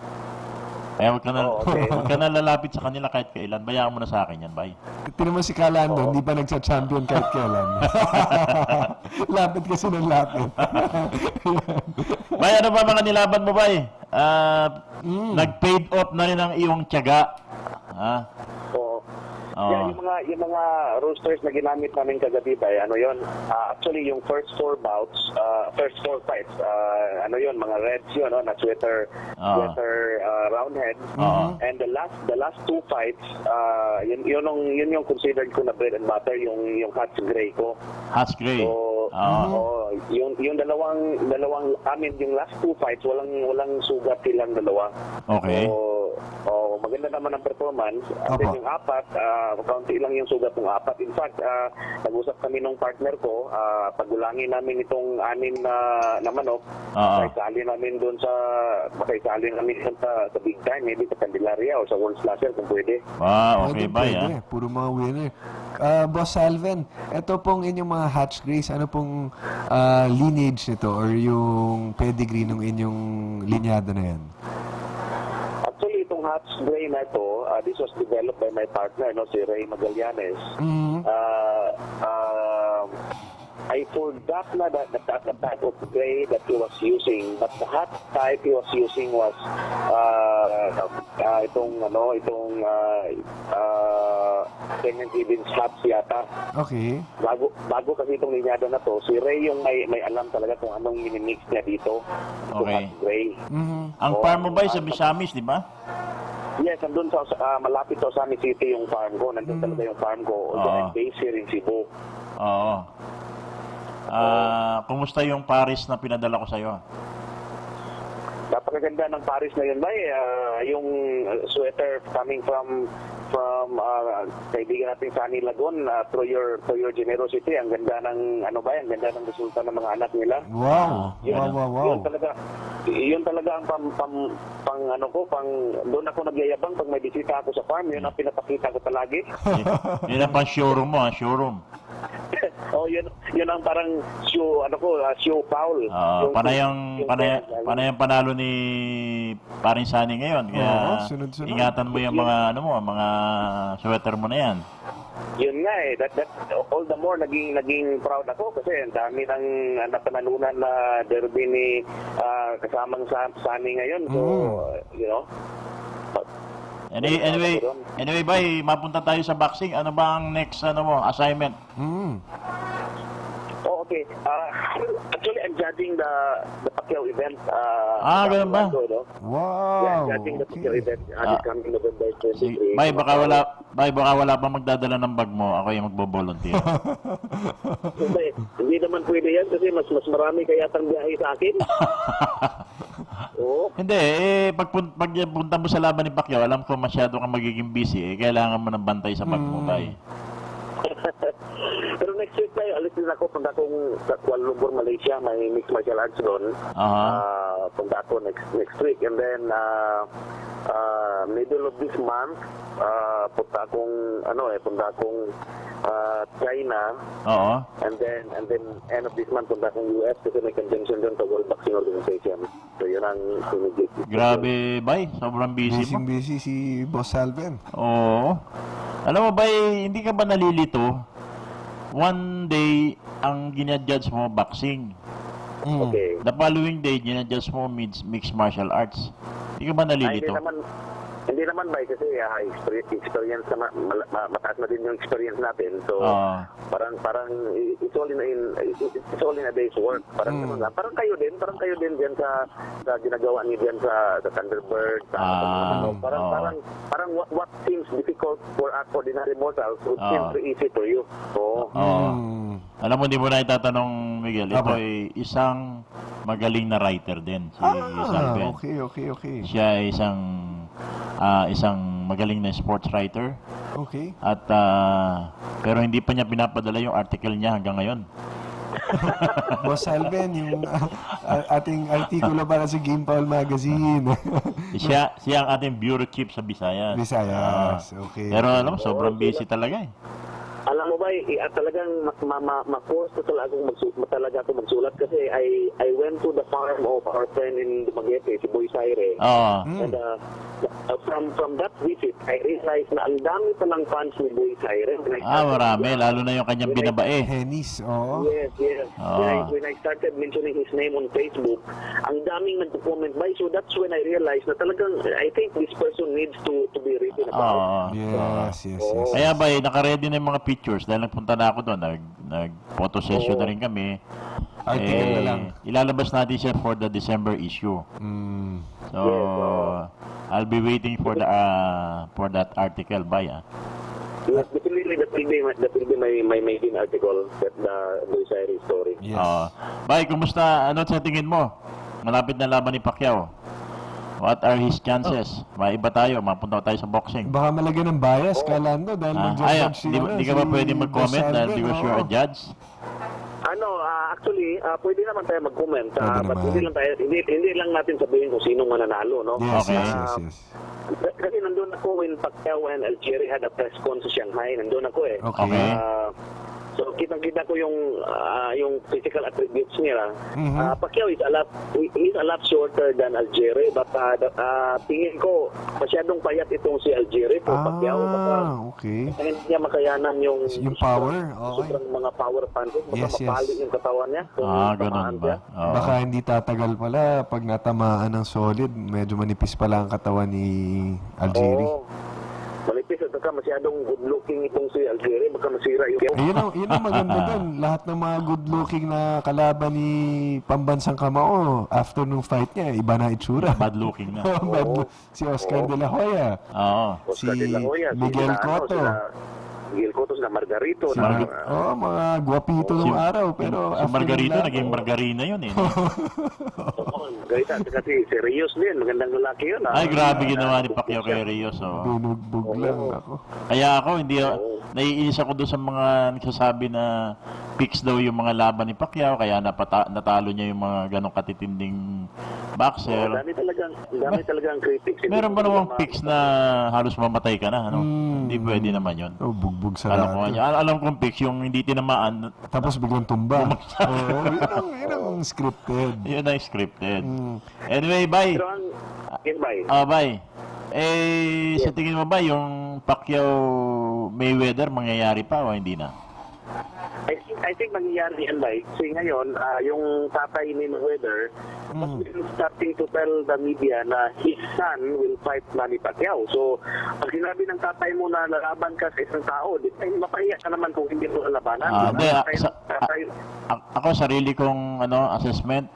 Kaya huwag ka na lalapit sa kanila kahit kailan. Bayaan mo na sa akin yan, Bay. Tinan mo si Kalando, hindi pa nagsa-champion kahit kailan. Lapit kasi ng lapit. Bay, ano ba mga nilaban mo, Bay? Nag-paid off na rin ang iyong tiyaga. Oo. Yeah, yung mga roosters na ginamit namin kagabi, Bay, ano yon? Actually, yung first four fights, mga reds yun, na sweater roundhead. And the last two fights, yun yung considered ko na bread and butter, yung Hats Gray ko. Hats Gray. So, yung dalawang yung last two fights, walang sugat silang dalawa. Okay. So, maganda naman ang performance. And then yung apat, kaunti lang yung sugat ng apat. In fact, nag-usap kami ng partner ko, pagulangin namin itong 6 na manok, makaisali namin doon sa big time, maybe sa Candelaria o sa World Slasher kung pwede. Okay, Bay, Puro mga winner. Boss Alvin, ito pong inyong mga Hatch Grays, ano pong lineage nito or yung pedigree ng inyong linyado na yan? Actually, itong Hats Gray na ito, this was developed by my partner, si Ray Magallanes. I forgot na the type of gray that he was using, but the hat type he was using was itong Kenyan Gibbons hats yata. Okay. Bago kasi itong linyado na to, si Ray yung may alam talaga kung anong minimix niya dito. Okay. Hat gray. Ang farm mo ba sa Misamis, di ba? Yes, nandun sa malapit sa Sami City yung farm ko. Nandun talaga yung farm ko. Although I'm based here in Cebu. Oo. Kumusta yung Paris na pinadala ko sa'yo? Napakaganda ng Paris na yun, Bay. Yung sweater coming from kaibigan natin Sunny Lagon, through your generosity, ang ganda ng ang ganda ng resulta ng mga anak nila. Wow. Yun talaga ang doon ako nagyayabang pag may bisita ako sa farm, yun ang pinapakita ko palagi. Yun ang pang showroom mo, showroom. Yun ang parang show foul. Panayang panalo ni Paring Sunny ngayon. Kaya sunod-sunod. ingatan mo yung mga mga sweater mo na yan. Yun nga that all the more naging proud ako kasi ang dami ng napanalunan na derby ni kasamang Sunny ngayon. So, Anyway, Bay, mapunta tayo sa boxing. Ano ba ang next assignment? Okay. Actually, I'm judging the Pacquiao event. Ganun ba? Wow. Yeah, judging the Pacquiao event. This coming November 23. Bay, baka wala pa magdadala ng bag mo. Ako yung magbo-volunteer. Hindi naman pwede yan kasi mas marami kaya tang biyahe sa akin. Hindi, pag punta mo sa laban ni Pacquiao, alam ko masyado kang magiging busy. Kailangan mo ng bantay sa bag mo, Bay. Pero next week tayo, alis din ako punta akong sa Kuala Lumpur, Malaysia, may mixed martial arts doon. Punta ako next week. And then, middle of this month, punta akong China. And then end of this month punta akong US kasi may convention doon sa World Boxing Organization. So yun ang Grabe, Bay. Sobrang busy mo. Busy si Boss Alvin. Oo. Alam mo ba, hindi ka ba nalilito? One day, ang ginadjudge mo, boxing. Okay. The following day, ginadjudge mo, mixed martial arts. Hindi ka ba nalilito? Hindi naman ba kasi experience na mataas na din yung experience natin. So parang it's all in a day's work. Parang parang kayo din diyan sa ginagawa niyo diyan sa Thunderbird. Parang what seems difficult for us ordinary mortals would seem easy to you. So alam mo, hindi mo na itatanong, Miguel. Ito ay isang magaling na writer din, si Salven. Okay. Siya ay isang magaling na sports writer. Okay. At pero hindi pa niya pinapadala yung article niya hanggang ngayon. Boss Alvin, yung ating artikulo para sa Game Paul Magazine. siya ang ating bureau chief sa Visayas. Visayas, okay. Pero alam mo, sobrang busy talaga eh. Alam mo ba, talagang ma-force ko talaga ako magsulat kasi I went to the farm of our friend in Dumaguete, si Boy Saire. And from that visit, I realized na ang dami palang fans ni Boy Saire. Marami, lalo na yung kanyang binabae. Hennis, Yes. When I started mentioning his name on Facebook, ang daming nagko-comment by. So that's when I realized na talagang, I think this person needs to be written about. Yes. Kaya ba, naka-ready na yung mga pictures dahil nagpunta na ako doon, nag-photo session na rin kami. Article na lang. Ilalabas natin siya for the December issue. So, I'll be waiting for that article by. Yes, definitely that will be my main article, that the Saire story. Yes. Bay, kumusta? Ano sa tingin mo? Malapit na laban ni Pacquiao. What are his chances? Maiba tayo, mapunta tayo sa boxing. Baka malagyan ng bias, Kalando, dahil mag-judge Hindi ka ba pwede mag-comment dahil because you're a judge? Actually, pwede naman tayo mag-comment. But hindi lang natin sabihin kung sino mananalo, no? Yes. Kasi nandun ako when Pacquiao and Algieri had a press con sa Shanghai. Nandun ako eh. Okay. So kitang-kita ko yung physical attributes niya. Pacquiao is a lot shorter than Algieri, but tingin ko masyadong payat itong si Algieri for Pacquiao. Okay. Hindi niya makayanan yung power. sobrang mga power punches. Yes. Mapapali yung katawan niya. Ganun ba? Baka hindi tatagal pala pag natamaan ng solid, medyo manipis pala ang katawan ni Algieri. Manipis at saka masyadong good-looking itong si Algieri, baka masira yung... Yun ang maganda doon. Lahat ng mga good-looking na kalaban ni Pambansang Kamao, after nung fight niya, iba na itsura. Bad-looking na. Si Oscar De La Hoya. Si Oscar De La Hoya, Miguel Cotto. Miguel Cotto na Margarito. Mga guwapito nung araw. Pero si Margarito, naging Margarina yun eh. Margarita, kasi si Rios din, magandang lalaki yun. Ay, grabe ginawa ni Pacquiao kay Rios. Binugbog lang ako. Kaya ako, naiinis ako doon sa mga nagsasabi na fix daw yung mga laban ni Pacquiao, kaya natalo niya yung mga ganong katitinding boxer. Dami talagang critics. Meron ba namang fix na halos mamatay ka na? Hindi pwede naman yun. Bugbog sa lahat. Alam kong fix, yung hindi tinamaan. Tapos biglang tumba. Yun ang scripted. Yun ang scripted. Anyway, bye. Bye. Sa tingin mo ba yung Pacquiao Mayweather mangyayari pa o hindi na? I think mangyayari yan, Bay. Kasi ngayon, yung tatay ni Mayweather has been starting to tell the media na his son will fight Manny Pacquiao. So, pag sinabi ng tatay mo na lalaban ka sa isang tao, mapahiya ka naman kung hindi mo lalabanan. Ako, sarili kong assessment,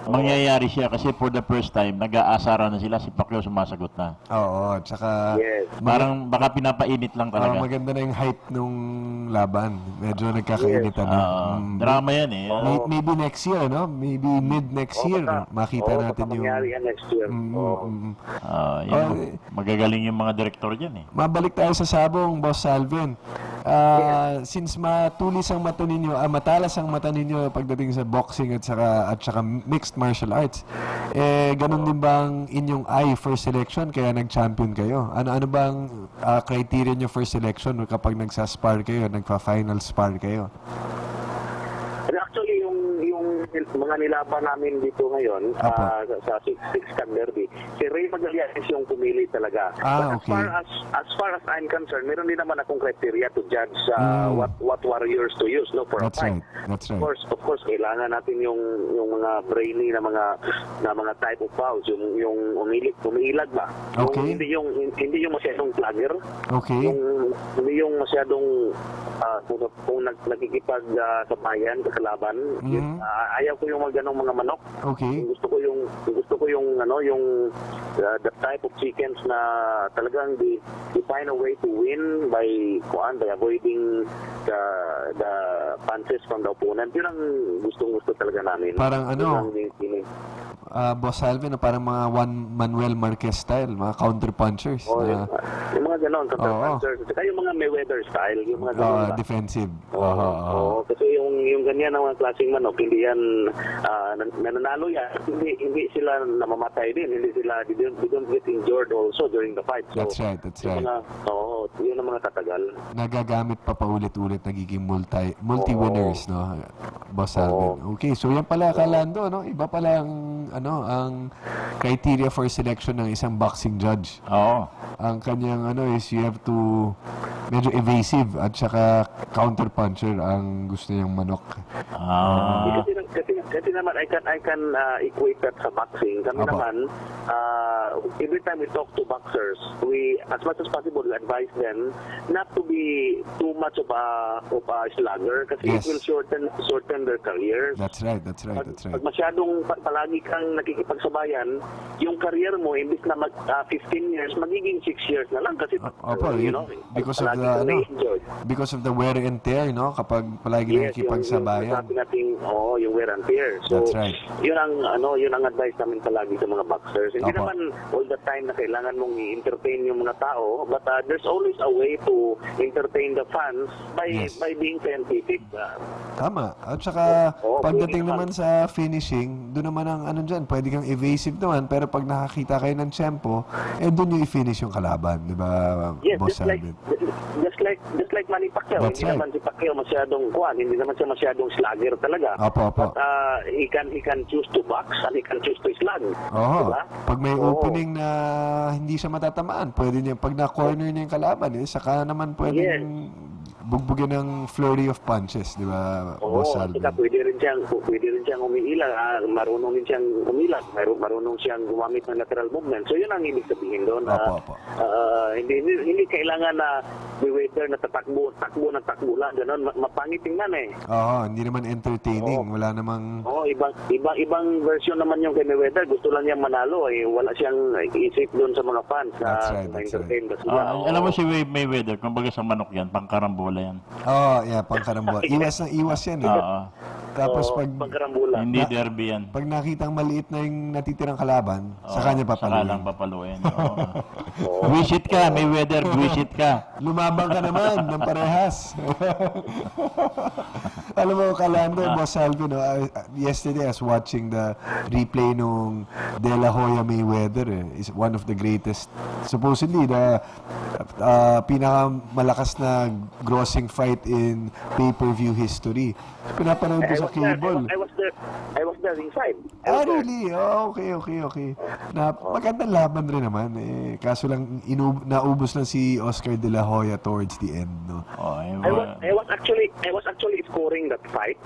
mangyayari siya kasi for the first time, nag-aasara na sila, si Pacquiao sumasagot na. Oo, tsaka... Yes. Parang baka pinapainit lang talaga. Maganda na yung hype nung laban. Medyo nagkakainitan na. Drama yan eh. Maybe next year, no? Maybe mid next year, makita natin yung... mangyari yan next year. Magagaling yung mga direktor dyan eh. Mabalik tayo sa sabong, Boss Salvin. Since matulis ang mata ninyo, matalas ang mata ninyo pagdating sa boxing at saka mixed martial arts, ganun din bang inyong eye for selection kaya nag-champion kayo? Ano bang criteria nyo for selection kapag nagsa-spar kayo, nagpa-final spar kayo? Actually, yung mga nilaban namin dito ngayon Apo. sa Six Cat Derby, si Ray Magallanes yung pumili talaga. Ah, But okay. as far as I'm concerned, meron din naman akong criteria to judge what warriors to use, no, for That's a fight. right. That's right. Of course, kailangan natin yung mga brainy na mga type of fouls, yung umiilag ba? Okay. Hindi yung masyadong flagger. Okay. Hindi yung masyadong kung nagkikipag sa bayan, sa kalaban. Ayaw ko yung mga ganong mga manok. Okay. Gusto ko yung the type of chickens na talagang they find a way to win by avoiding the punches from the opponent. Yun ang gustong-gusto talaga namin. Parang Yun ang feeling. Boss Alvin, parang mga Juan Manuel Marquez style, mga counter-punchers. Yung mga ganon, counter-punchers. Saka yung mga Mayweather style, yung mga ganon ba? Defensive. Oo, kasi yung ganyan ng mga klaseng manok, hindi yan nananalo yan. Hindi sila namamatay din. They don't get injured also during the fight. So, That's right. yun ang mga tatagal. Nagagamit pa paulit-ulit, nagiging multi-winners, no? Boss Alvin. Okay, so yan pala, Kalando, no? Iba pala ang criteria for selection ng isang boxing judge. Oo. Ang kanyang is you have to medyo evasive at saka counter-puncher ang gusto niyang manok. Kasi naman I can equate that sa boxing. Kami Apo. naman every time we talk to boxers, we as much as possible we advise them not to be too much of a slugger kasi Yes. it will shorten their careers. That's right. Pag masyadong palagi kang nakikipagsabayan, yung career mo imbis na 15 years, magiging 6 years na lang kasi Opo, because of palagi the kang na-enjoy. because of the wear and tear, no? Kapag palagi nakikipagsabayan. Yung nating yung wear and tear. So, That's right. yun ang advice namin palagi sa mga boxers. Hindi Opo. naman all the time na kailangan mong i-entertain yung mga tao, but there's always a way to entertain the fans by Yes. being scientific. Tama. At saka, Oo, pagdating pwede naman sa finishing, doon naman ang dyan, pwede kang evasive naman, pero pag nakakita kayo ng tempo, doon yung i-finish yung kalaban, di ba, Yes, Boss just like Alvin? Manny Pacquiao. That's Hindi right. naman si Pacquiao hindi naman siya masyadong slugger talaga. Opo. But he can choose to box and he can choose to slug. Oo. Diba? Pag may Oo. opening na hindi siya matatamaan, pwede niya, pag na-corner niya yung kalaban, saka naman pwedeng bugbugin ng flurry of punches, di ba, Oo, Boss Alvin? saka pwede rin siyang umiilag, marunong din siyang umilag, marunong siyang gumamit ng lateral movement. So yun ang ibig sabihin doon. Opo. Hindi kailangan na Mayweather na takbo lang, gano'n. Mapangit tingnan eh. Oo, hindi naman entertaining. Wala namang... Oo, ibang version naman yung kay Mayweather. Gusto lang niyang manalo eh. Wala siyang isip doon sa mga fans na That's right. entertain ba sila. Alam mo si Mayweather, kumbaga sa manok yan, pangkarambola yan. Pangkarambol. Iwas yan eh. Oo. Tapos pagkarambula. Hindi derby yan. pag nakitang maliit na yung natitirang kalaban, sa kanya Saka papaluin. lang papaluin. Visit ka, Mayweather, visit ka. Lumabang ka naman ng parehas. Alam mo, Kalando, Boss Alvin, yesterday I was watching the replay nung De La Hoya Mayweather. Is one of the greatest, supposedly, the pinakamalakas na grossing fight in pay-per-view history. Pinapanood ko sa cable. I was there inside. Really? Oh, okay. Magandang laban rin naman. Kaso lang, naubos lang si Oscar De La Hoya towards the end. No? I was actually scoring that fight.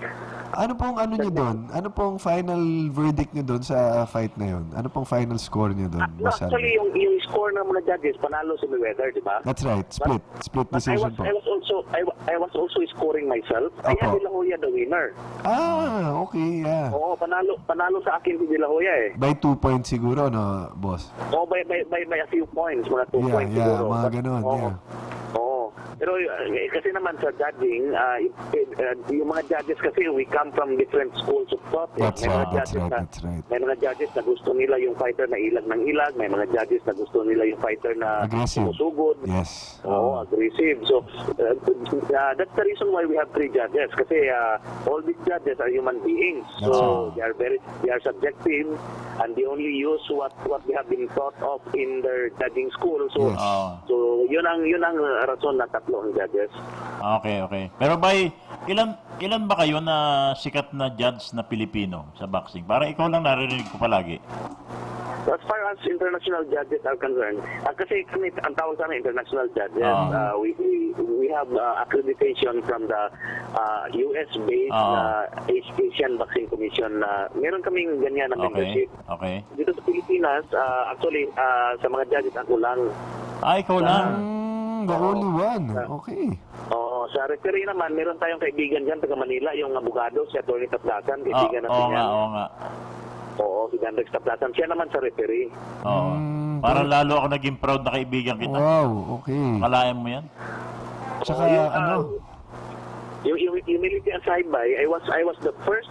Ano pong niyo doon? Ano pong final verdict niyo doon sa fight na yun? Ano pong final score niyo doon? No, actually, yung score ng mga judges, panalo si Mayweather, di ba? That's right. Split But decision po. I was also scoring myself. I had Opo. De La Hoya the winner. Okay, yeah. Oo, panalo sa akin si De La Hoya eh. By 2 points siguro, no, boss? Oo, by a few points, mga 2 points Yeah, siguro. mga But, ganon, oo. yeah. Oo. Pero kasi naman sa judging, yung mga judges kasi we come from different schools of thought. That's May mga right. judges May mga judges na gusto nila yung fighter na ilag ng ilag, may mga judges na gusto nila yung fighter na Aggressive. sumusugod. Yes. Oo, aggressive. So, that's the reason why we have 3 judges. Kasi all these judges are human beings. So, they are subjective and they only use what they have been taught of in their judging school. So, Yes. so yun ang rason na tatlo ang judges. Okay. Pero ilan ba kayo na sikat na judge na Pilipino sa boxing? Parang ikaw lang naririnig ko palagi. As far as international judges are concerned, kasi kami, ang tawag sa amin, international judges, we have accreditation from the US-based Asian Boxing Commission. Meron kaming ganyan na membership. Okay. Dito sa Pilipinas, actually, sa mga judges, ako lang. Ikaw lang. The only one. Okay. Oo, sa referee naman, meron tayong kaibigan dyan, taga Manila, yung abogado, si Atty. Taplasan, kaibigan natin yan. Oo nga. Oo, si Dandrex Taplasan. Siya naman sa referee. Oo. Parang lalo ako naging proud na kaibigan kita. Wow, okay. Kalayan mo yan? Tsaka, Yung humility aside by, I was the first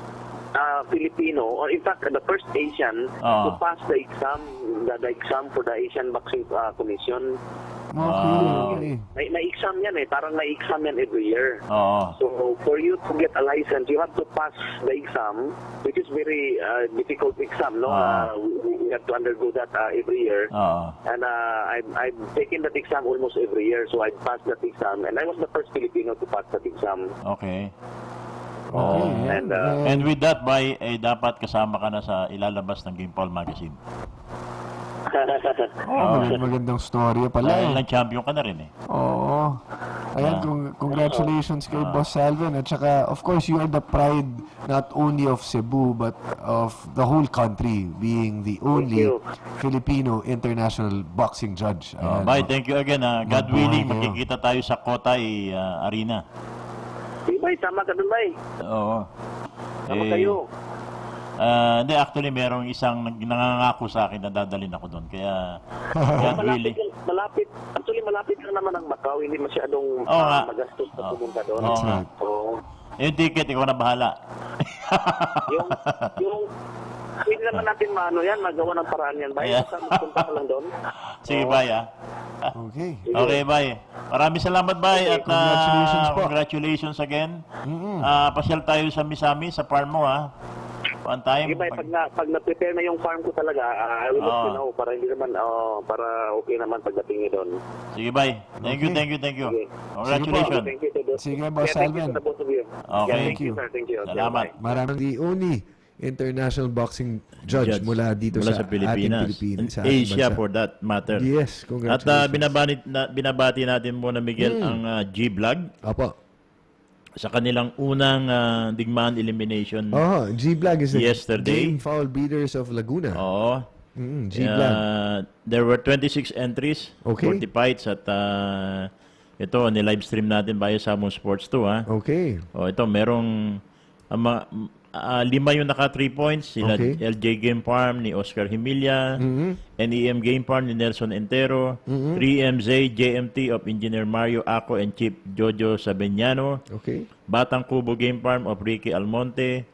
Filipino, or in fact, the first Asian to pass the exam for the Asian Boxing Commission. Okay. May exam yan parang may exam yan every year. Oo. So, for you to get a license, you have to pass the exam, which is very difficult exam, no? We have to undergo that every year. And I've taken that exam almost every year, so I passed that exam, and I was the first Filipino to pass that exam. Okay. Okay. And with that, dapat kasama ka na sa ilalabas ng Game Paul Magazine. Magandang storya pala. Dahil lang champion ka na rin Oo. Ayan, congratulations kay Boss Salvin. At saka, of course, you are the pride not only of Cebu, but of the whole country, being the only Filipino international boxing judge. Ayan. Bye, thank you again. God willing, magkikita tayo sa Kotay Arena. Bay, sama ka dun, Bay. Oo. Sama kayo. Hindi, actually, merong isang nangangako sa akin na dadalhin ako doon. Kaya, God willing. Malapit lang naman ang Macau. Hindi masyadong magastos na pumunta doon. Yung ticket, ikaw na bahala. yung hindi naman natin magawa ng paraan yan, Bay. Basta magpunta ka lang doon. Sige, Bay, Okay. Okay, Bay. Maraming salamat, Bay. At Congratulations po. Congratulations again. Pasyal tayo sa Misami, sa farm mo, On time. Sige, Bay, pag na-prepare na yung farm ko talaga, I will let you know para hindi naman, para okay naman pagdating nyo doon. Sige, Bay. Thank you. Okay. Congratulations. Thank you to the... Sige, Boss Thank you Salvin. to the both of you. Okay. Thank you, sir. Thank you. Salamat. Maraming The only international boxing judge mula dito sa ating Pilipinas. Sa ating Asia bansa. for that matter. Yes, At congratulations. binabati natin muna, Miguel, ang G-Vlog Opo. sa kanilang unang digmaan elimination. G-Vlog is the Yesterday. Game Foul Beaters of Laguna. Oo. G-Vlog. There were 26 entries, Okay. 40 fights at ito, ni-live stream natin via Samon Sports 2. Okay. Ito, merong 5 yung naka 3 points. Sila Okay. LJ Game Farm ni Oscar Himilla, NEM Game Farm ni Nelson Entero, 3MZ JMT of Engineer Mario Aco and Chief Jojo Sabeñano, Okay. Batang Kubo Game Farm of Ricky Almonte,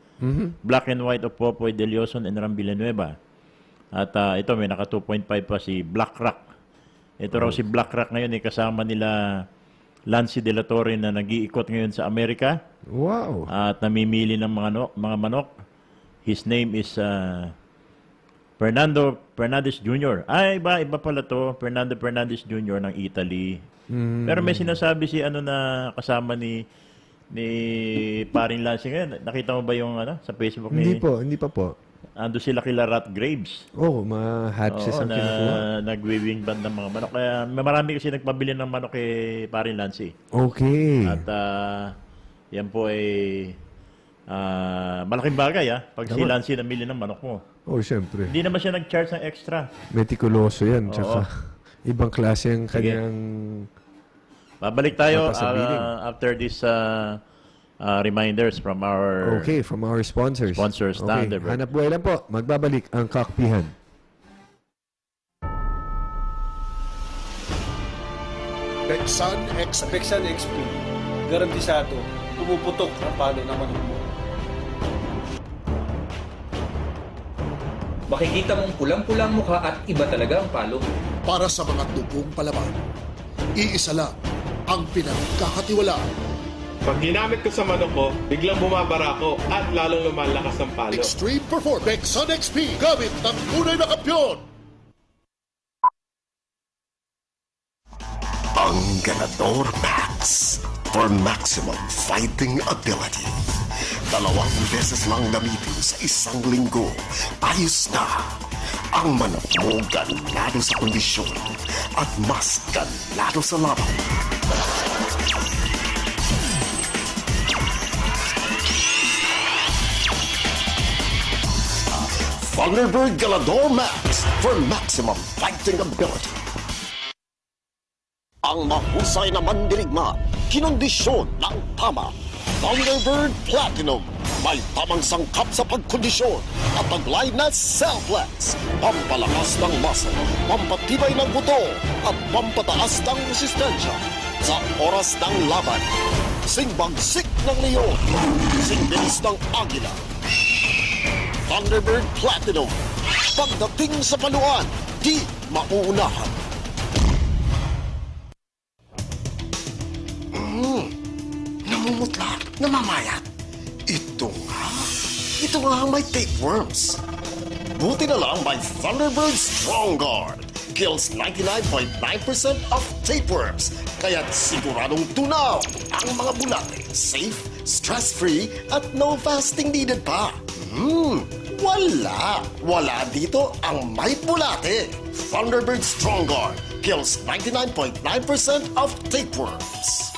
Black and White of Popoy De Leoson and Ram Villanueva. At ito, may naka 2.5 pa si Black Rock. Ito raw si Black Rock ngayon, kasama nila Lancy De La Torre na nag-iikot ngayon sa Amerika. Wow. At namimili ng mga manok. His name is Fernando Fernandez Jr. Iba pala to. Fernando Fernandez Jr. ng Italy. Pero may sinasabi si na kasama ni Paring Lancy ngayon. Nakita mo ba yung sa Facebook ni... Hindi pa po. Ando sila kila Rat Graves. Ma-hatches ang kinukuha. Nag-weaving band ng mga manok. Kaya marami kasi nagpabili ng manok kay Paring Lancy. Okay. At yan po ay malaking bagay pag si Lancy namili ng manok mo. Siyempre. Hindi naman siya nag-charge ng extra. Meticuloso yan. Tsaka ibang klase ang kanyang... Babalik tayo Napasabiling. after this reminders from our from our sponsors. Sponsors, Thunderbird. Hanap buhay lang po. Magbabalik ang Kakpihan. Peksan X Peksan XP, garantisado, pumuputok ang palo ng manok mo. Makikita mong pulang-pulang mukha at iba talaga ang palo. para sa mga tubong palaban. Iisa lang ang pinagkakatiwalaan. Pag ginamit ko sa manok ko, biglang bumabara ako at lalong lumalakas ang palo. Extreme Performance Peksan XP gamit ng tunay na kampyon. Ang Ganador Max. for maximum fighting ability. 2 beses lang gamitin sa isang linggo. Ayos na! Ang manok mo ganado sa kondisyon at mas ganado sa laban. Thunderbird Galador Max for maximum fighting ability. Ang mahusay na mandirigma, kinondisyon ng tama. Thunderbird Platinum, may tamang sangkap sa pagkondisyon at taglay na selfless. Pampalakas ng muscle, pampatibay ng buto at pampataas ng resistensya sa oras ng laban. Singbagsik ng leon, singbilis ng agila. Thunderbird Platinum, pagdating sa paluan, di mauunahan. Namumutla, namamayat. Ito nga ang may tapeworms. Buti na lang may Thunderbird Strong Guard. Kills 99.9% of tapeworms. Kaya't siguradong tunaw ang mga bulate. Safe, stress-free, at no fasting needed pa. Wala dito ang may bulate. Thunderbird Strong Guard. Kills 99.9% of tapeworms.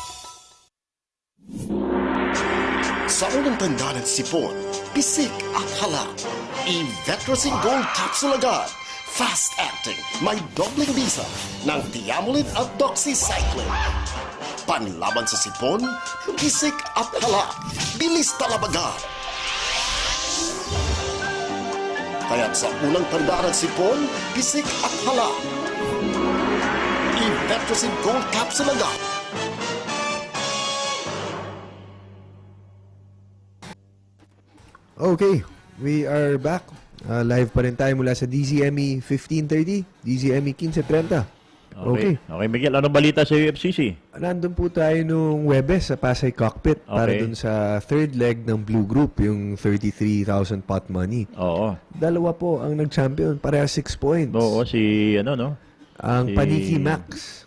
Sa unang tanda ng sipon, pisik at hala. I-Vetracin Gold Capsule agad. Fast-acting, may dobling bisa ng Tiamolid at Doxycycline. Panlaban sa sipon, pisik at hala. Bilis talabagan. Kaya't sa unang tanda ng sipon, pisik at hala. I-Vetracin Gold Capsule agad. Okay, we are back. Live pa rin tayo mula sa DZME 1530, DZME 1530. Okay. Okay, Miguel, anong balita sa UFCC? Nandun po tayo nung Webes sa Pasay Cockpit para dun sa third leg ng Blue Group, yung 33,000 pot money. Oo. Dalawa po ang nag-champion, pareha 6 points. Oo, Ang si Paniki Max.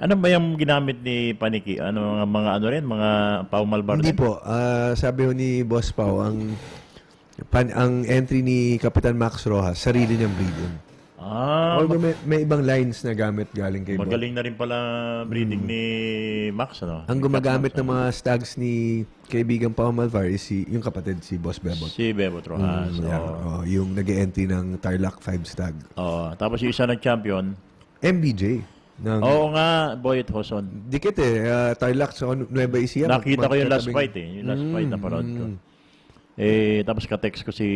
Ano ba yung ginamit ni Paniki? Mga Pau Malbar? Hindi po. Sabi ho ni Boss Pau, ang entry ni Kapitan Max Rojas, sarili niyang breeding. Although may ibang lines na gamit galing kay Boss. Magaling na rin pala breeding ni Max, ano? Ang gumagamit ng mga stags ni kaibigan Pau Malvar is yung kapatid, si Boss Bebot. Si Bebot Rojas. Yung nag-entry ng Tarlac 5 stag. Tapos yung isa nag-champion? MBJ. Oo nga, Boyet Hoson. Dikit Tarlac sa Nueva Ecija. Nakita ko yung last fight Yung last fight na parod ko. Tapos ka-text ko si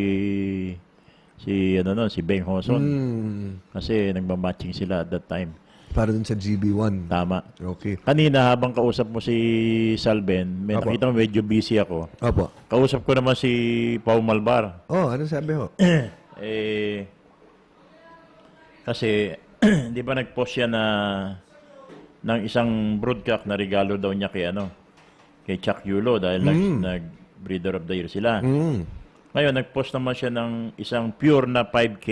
Beng Hoson. Kasi nagmamatching sila at that time. Para dun sa GB1. Tama. Okay. Kanina habang kausap mo si Salben, nakita mo medyo busy ako. Opo. Kausap ko naman si Pau Malbar. Ano sabi ho? Kasi di ba nag-post siya ng isang broodcock na regalo daw niya kay Chuck Yulo dahil nag-breeder of the year sila. Ngayon, nag-post naman siya ng isang pure na 5K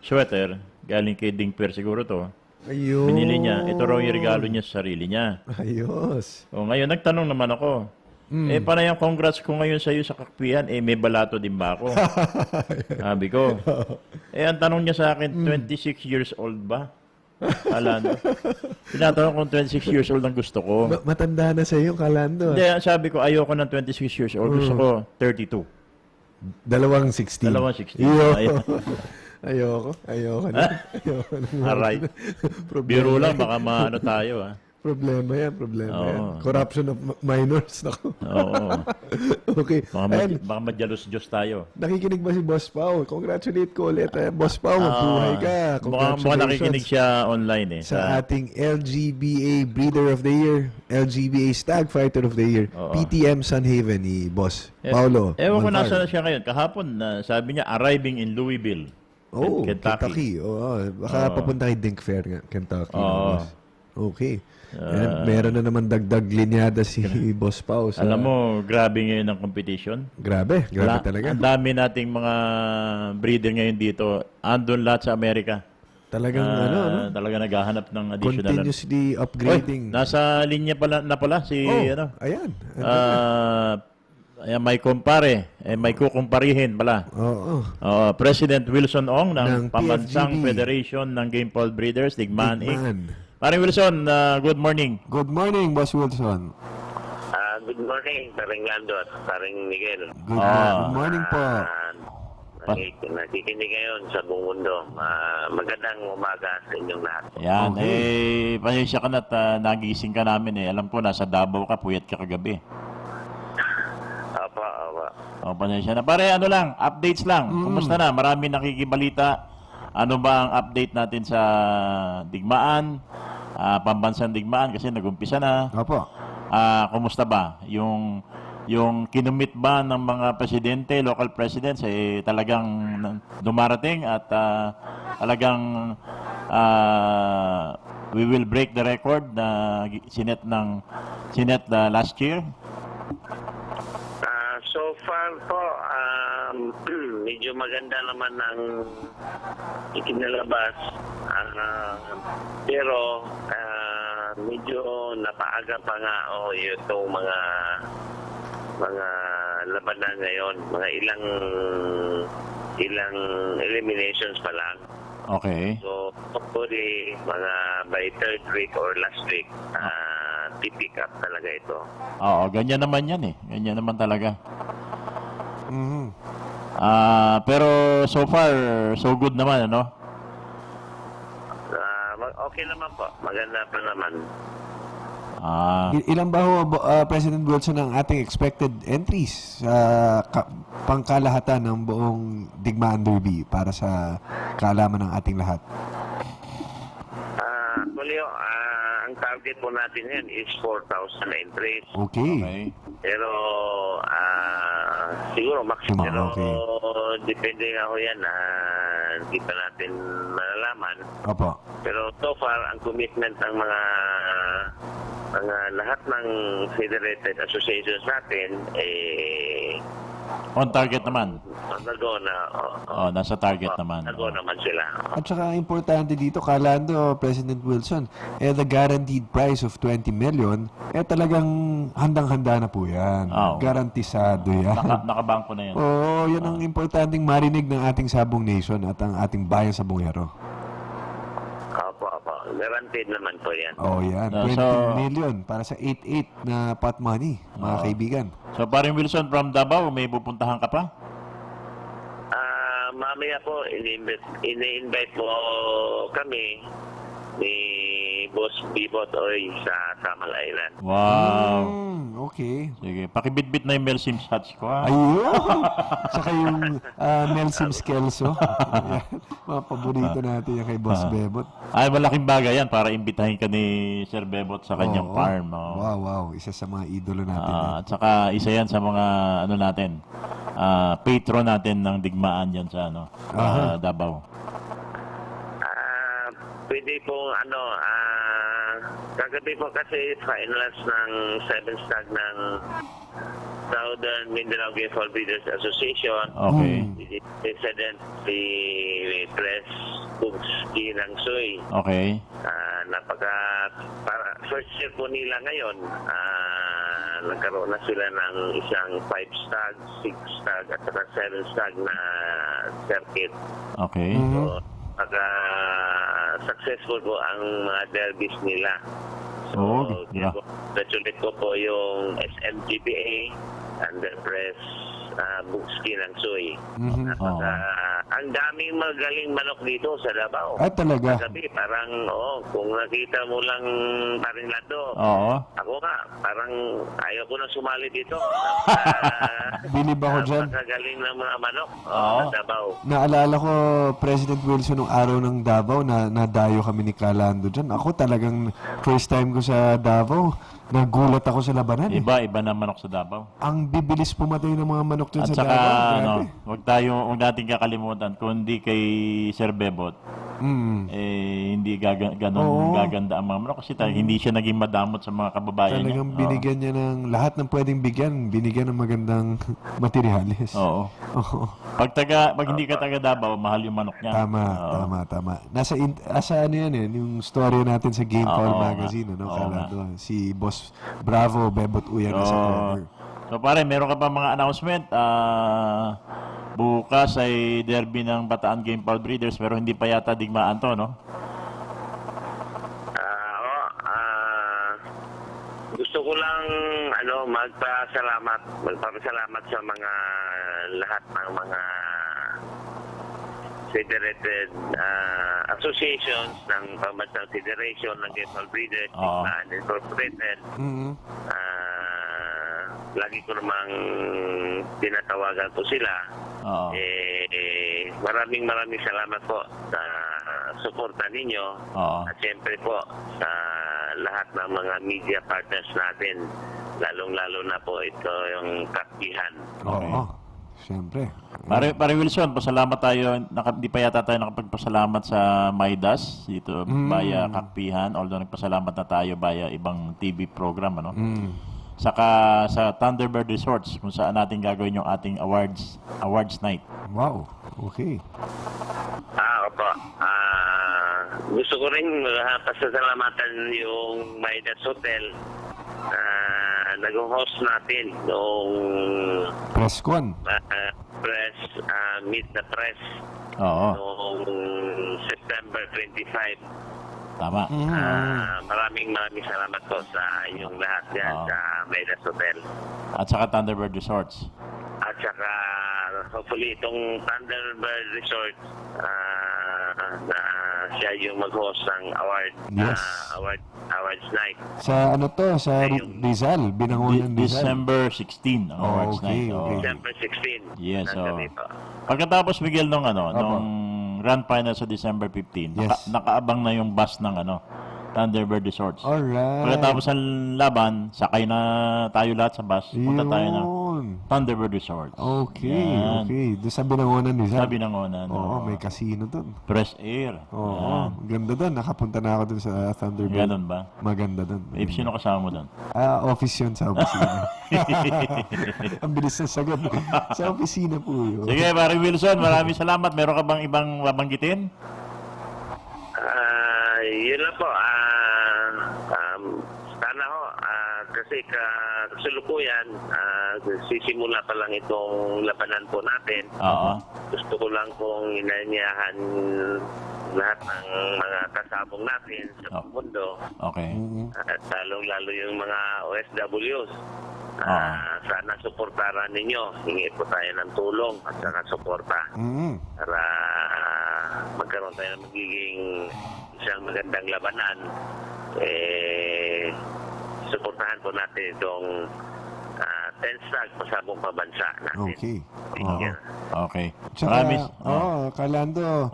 sweater. Galing kay Ding Per siguro to. Ayun. Binili niya. Ito raw yung regalo niya sa sarili niya. Ayos. Ngayon, nagtanong naman ako. Parang congrats ko ngayon sa iyo sa kakpihan. May balato din ba ako? Sabi ko. Ang tanong niya sa akin, 26 years old ba? Kalando. Tinatanong kung 26 years old ang gusto ko. Matanda na sa iyo, Kalando. Hindi, sabi ko, ayoko ng 26 years old. Gusto ko 32. 260. Ayoko na. Aray. Biro lang, baka maano tayo Problema yan. Corruption of minors. Oo. Okay. Baka madyalos Diyos tayo. Nakikinig ba si Boss Pau? Congratulate ko ulit. Boss Pau, magbuhay ka. Mukhang nakikinig siya online sa ating LGBA Breeder of the Year, LGBA Stag Fighter of the Year, PTM Sunhaven ni Boss Paulo. Ewan ko nasa na siya ngayon. Kahapon, sabi niya, arriving in Louisville, Kentucky. Baka papunta kay Dink Fair, Kentucky. Okay. Meron na naman dagdag linyada si Boss Pau. Alam mo, grabe ngayon ang competition. Grabe talaga. Ang dami nating mga breeder ngayon dito. Andun lahat sa Amerika. Talagang Talaga naghahanap ng additional. continuously Oy, upgrading. nasa linya pala si Ayan. ayan, may kumpare, may kukumparihin pala. Oo. President Wilson Ong ng Ng Pambansang PFGB. Federation ng Game Ball Breeders, Digmaan Inc. Digmaan. Paring Wilson, good morning. Good morning, Boss Wilson. Good morning, paring Lando at paring Miguel. Good morning po. Nakikinig ngayon sa buong mundo. Magandang umaga sa inyong lahat. Yan, pasensya ka na't nagising ka namin Alam ko, nasa Davao ka, puyat ka kagabi. Apa. Pasensya na. Pare, updates lang. Kumusta na? Marami nakikibalita. Ano ba ang update natin sa Digmaan? Pambansang Digmaan kasi nag-umpisa na. Opo. Kumusta ba? Yung kinumit ba ng mga presidente, local presidents, talagang dumarating at talagang we will break the record na sinet last year? So far po, medyo maganda naman ang ikinalabas. Pero medyo napaaga pa nga itong mga labanan ngayon, mga ilang eliminations pa lang. Okay. So hopefully mga by third week or last week pick up talaga ito. Oo, ganyan naman yan Ganyan naman talaga. Pero so far, so good naman, Okay naman po. Maganda pa naman. Ilan ba ho, President Wilson, ang ating expected entries sa pangkalahatan ng buong Digmaan Derby para sa kaalaman ng ating lahat? Julio, ang target po natin yan is 4,000 entries. Okay. Pero siguro maximum. Pero Okay. depende nga ho yan. Hindi pa natin malalaman. Opo. Pero so far, ang commitment ng mga lahat ng federated associations natin On target naman. nag-go na. Nasa target naman. Nag-go naman sila. At saka importante dito, Kalando, President Wilson, the guaranteed price of 20 million, talagang handang-handa na po yan. Garantisado yan. Nakabangko na yan. Oo, yan ang importanteng marinig ng ating Sabong Nation at ang ating bayan sa Bungero. Opo. Guaranteed naman po yan. Yan. 20 million para sa 8-8 na pot money, mga kaibigan. So, paring Wilson, from Davao, may pupuntahan ka pa? Mamaya po, ini-invite po kami ni Boss Bibot Oy sa Samal Island. Wow. Okay. Sige, pakibitbit na yung Mel Sims hats ko, Ayun! Saka yung Mel Sims Kelso. Ayan. Mga paborito natin yung kay Boss Bebot. Malaking bagay yan para imbitahin ka ni Sir Bebot sa kanyang farm. Wow. Isa sa mga idolo natin. At saka isa yan sa mga natin, patron natin ng Digmaan yan sa Davao. Pwede pong kagabi po kasi finals ng 7 stag ng Southern Mindanao Game Ball Breeders Association. Okay. President si Press Bugski ng Soy. Okay. Para first year po nila ngayon, nagkaroon na sila ng isang 5 stag, 6 stag at saka 7 stag na circuit. Okay. So, successful po ang mga derbies nila. So, congratulate ko po yung SMGPA and the Press Bugski ng Soy. Ang daming magaling manok dito sa Davao. Talaga? Sabi, parang, kung nakita mo lang paring Lando, ako nga, parang ayaw ko na sumali dito. Bilib ako dyan. Magagaling ng mga manok sa Davao. Naalala ko, President Wilson, nung araw ng Davao, na nadayo kami ni Kalando dyan. Ako talagang first time ko sa Davao. Nagulat ako sa labanan eh. Iba na manok sa Davao. Ang bibilis pumatay ng mga manok dun At sa saka, Davao. huwag natin kakalimutan, kundi kay Sir Bebot, hindi Oo. gaganda ang mga manok kasi hindi siya naging madamot sa mga kababayan niya. Talagang binigyan niya ng lahat ng pwedeng binigyan ng magandang materyales. Oo. Oo. Pag hindi ka taga Davao, mahal yung manok niya. Tama. Nasa ano yan eh, yung story natin sa Game Paul Magazine, ano, Oo Kalando. Si Boss Bravo, Bebot Uyan sa corner. So pare, meron ka pa mga announcement? Bukas ay derby ng Bataan Game Paul Breeders pero hindi pa yata digmaan to, no? Gusto ko lang magpasalamat sa mga lahat ng mga federated associations ng Pambansang Federation ng Game Paul Breeders, Tigmaan Incorporated. Lagi ko namang tinatawagan po sila. Maraming salamat po sa suporta ninyo. At siyempre po sa lahat ng mga media partners natin, lalong-lalo na po ito yung Kakpihan. Oo. Siyempre. Pare Wilson, pasalamat tayo. Hindi pa yata tayo nakapagpasalamat sa Maidas dito via Kakpihan, although nagpasalamat na tayo via ibang TV program, ano? Saka sa Thunderbird Resorts kung saan natin gagawin yung ating awards night. Wow. Okay. Opo. Gusto ko rin pasasalamatan yung Maidas Hotel na nag-host natin noong Presscon. Meet the Press noong September 25. Tama. Maraming salamat po sa inyong lahat yan sa Maidas Hotel. At saka Thunderbird Resorts. At saka hopefully itong Thunderbird Resort na siya yung mag-host ng awards night. Sa ano to? Sa Rizal? Binangonan Rizal? December 16 ang awards night. December 16. Yes, pagkatapos Miguel nung grand final sa December 15, nakaabang na yung bus ng Thunderbird Resorts. Alright. Pagkatapos ng laban, sakay na tayo lahat sa bus. Punta tayo ng Thunderbird Resorts. Okay. Doon sa Binangonan Rizal. Sa Binangonan. May casino doon. Fresh air. Ganda doon. Nakapunta na ako doon sa Thunderbird. Ganun ba? Maganda doon. Sino kasama mo doon? Office yun sa opisina. Ang bilis na sagot. Sa opisina po yun. Sige, Pare Wilson, maraming salamat. Meron ka bang ibang babanggitin? Yun lang po. Sana ho, kasi kasulukuyan, sisimula pa lang itong labanan po natin. Gusto ko lang pong inanyahan lahat ng mga kasabong natin sa mundo. At lalong-lalo yung mga OFWs. Sana suportaran ninyo. Hingi po tayo ng tulong at saka suporta para magkaroon tayo ng magiging isang magandang labanan. Suportahan po natin itong Tenstag pasabong pabansa natin. Okay. Tsaka, Kalando,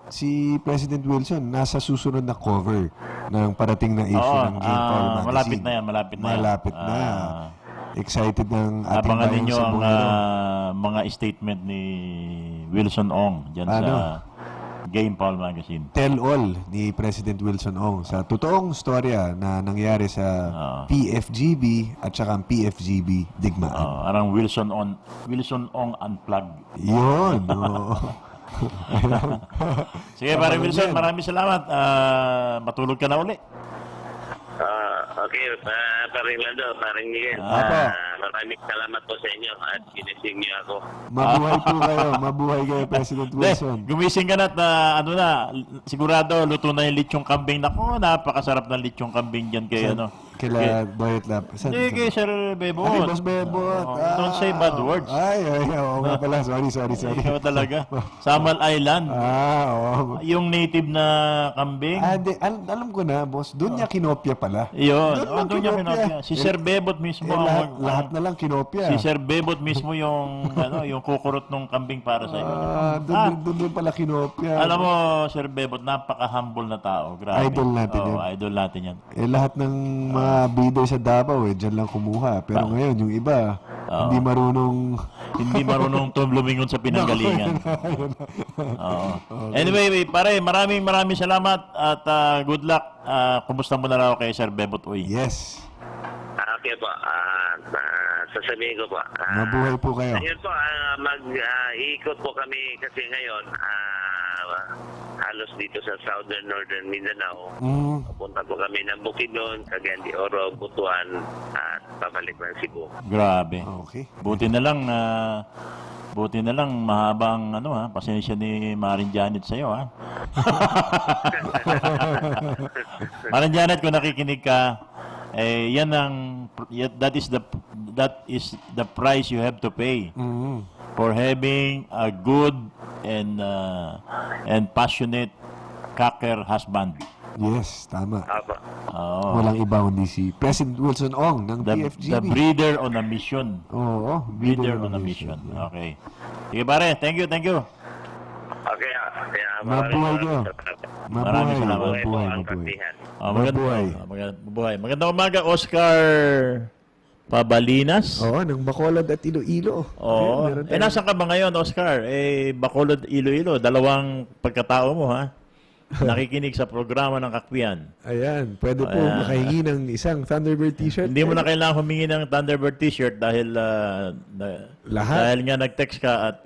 si President Wilson nasa susunod na cover ng parating na issue ng Game Paul Magazine. Malapit na. Excited ng ating abangan bayang ninyo ang Cebuano. mga statement ni Wilson Ong dyan sa Game Paul Magazine. Tell all ni President Wilson Ong sa totoong storya na nangyari sa PFGB at saka ang PFGB digmaan. Arang Wilson Ong Unplugged. Yun. Sige, Pare Wilson, maraming salamat. Matulog ka na uli. Okay, paring Lando, paring Miguel. Maraming salamat po sa inyo at ginising niyo ako. Mabuhay po kayo. Mabuhay kayo, President Wilson. Gumising ka na at sigurado, luto na yung lechong kambing. Naku, napakasarap ng lechong kambing dyan kay Kila Boyet Lap. Hindi, kay Sir Bebot. Boss Bebot. Don't say bad words. Oo nga pala. Sorry. Ikaw talaga. Samal Island. Yung native na kambing. Alam ko na, boss. Doon niya kinopya pala. Yun. Doon niya kinopya. Si Sir Bebot mismo. Lahat na lang kinopya. Si Sir Bebot mismo yung yung kukurot ng kambing para sa iyo. Doon pala kinopya. Alam mo, Sir Bebot, napaka-humble na tao. Grabe. Idol natin yan. Idol natin yan. Lahat ng mga mga breeder sa Davao, dyan lang kumuha. Pero ngayon, yung iba, hindi marunong... Hindi marunong lumingon sa pinanggalingan. Oo. Anyway, pare, maraming salamat at good luck. Kumusta mo na raw kay Sir Bebot Uy? Yes. Okay po. Sasabihin ko po. Mabuhay po kayo. Ayun po, mag-iikot po kami kasi ngayon halos dito sa Northern Mindanao. Pupunta po kami ng Bukidnon, Cagayan de Oro, Butuan at pabalik ng Cebu. Grabe. Okay. Buti na lang mahabang pasensya ni Maring Janet sa iyo ha. Maring Janet, kung nakikinig ka, that is the price you have to pay for having a good and passionate cocker husband. Yes, tama. Apa. Walang iba kundi si President Wilson Ong ng PFGB. The breeder on a mission. Oo, Breeder on a mission. Okay. Sige pare, thank you. Okay. Mabuhay kayo. Maraming salamat. Mabuhay. Magandang umaga, Oscar Pabalinas. Oo, ng Bacolod at Iloilo. Oo. Meron tayong- Nasaan ka ba ngayon, Oscar? Bacolod, Iloilo. Dalawang pagkatao mo, ha? Nakikinig sa programa ng Kakpian. Ayan, pwede po makahingi ng isang Thunderbird t-shirt. Hindi mo na kailangan humingi ng Thunderbird t-shirt dahil Lahat. dahil nga nag-text ka at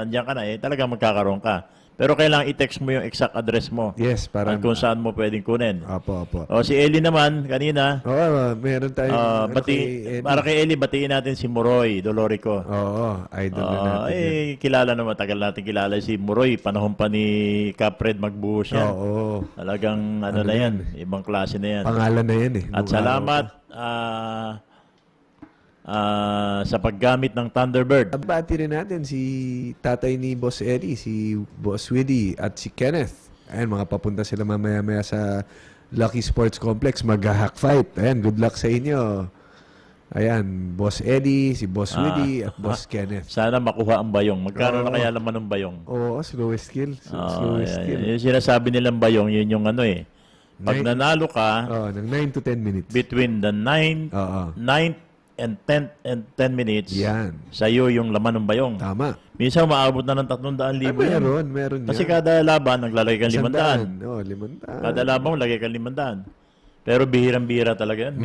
andiyan ka na, talagang magkakaroon ka. Pero kailangan i-text mo yung exact address mo. Yes, para... At kung saan mo pwedeng kunin. Apo. O si Eli naman, kanina, Oo, meron tayong... para kay Eli, batiin natin si Muroy Dolorico. Oo, idol na natin yan. Kilala naman, tagal natin kilala si Muroy. Panahon pa ni Capred magbuhos yan. Oo. Talagang ano na yan, ibang klase na yan. Pangalan na yan eh. At Nung salamat sa paggamit ng Thunderbird. Bati rin natin si tatay ni Boss Eddie, si Boss Widdy at si Kenneth. Ayan, mga papunta sila mamaya-maya sa Lucky Sports Complex. Mag-hack fight. Ayan, good luck sa inyo. Ayan, Boss Eddie, si Boss Widdy at Boss Kenneth. Sana makuha ang bayong. Magkano na kaya laman ng bayong? Oo, slowest skill. Slowest skill. Yung sinasabi nilang bayong, yun yung pag nanalo ka, ng 9 to 10 minutes. between the 9th and 10 minutes, Yan. sa'yo yung laman ng bayong. Tama. Minsan umaabot na ng 300,000 yan. Meron Kasi yan. kada laban, naglalagay kang 500. Oo, 500. Kada laban, lagay kang 500. Pero bihirang-bihira talaga yan.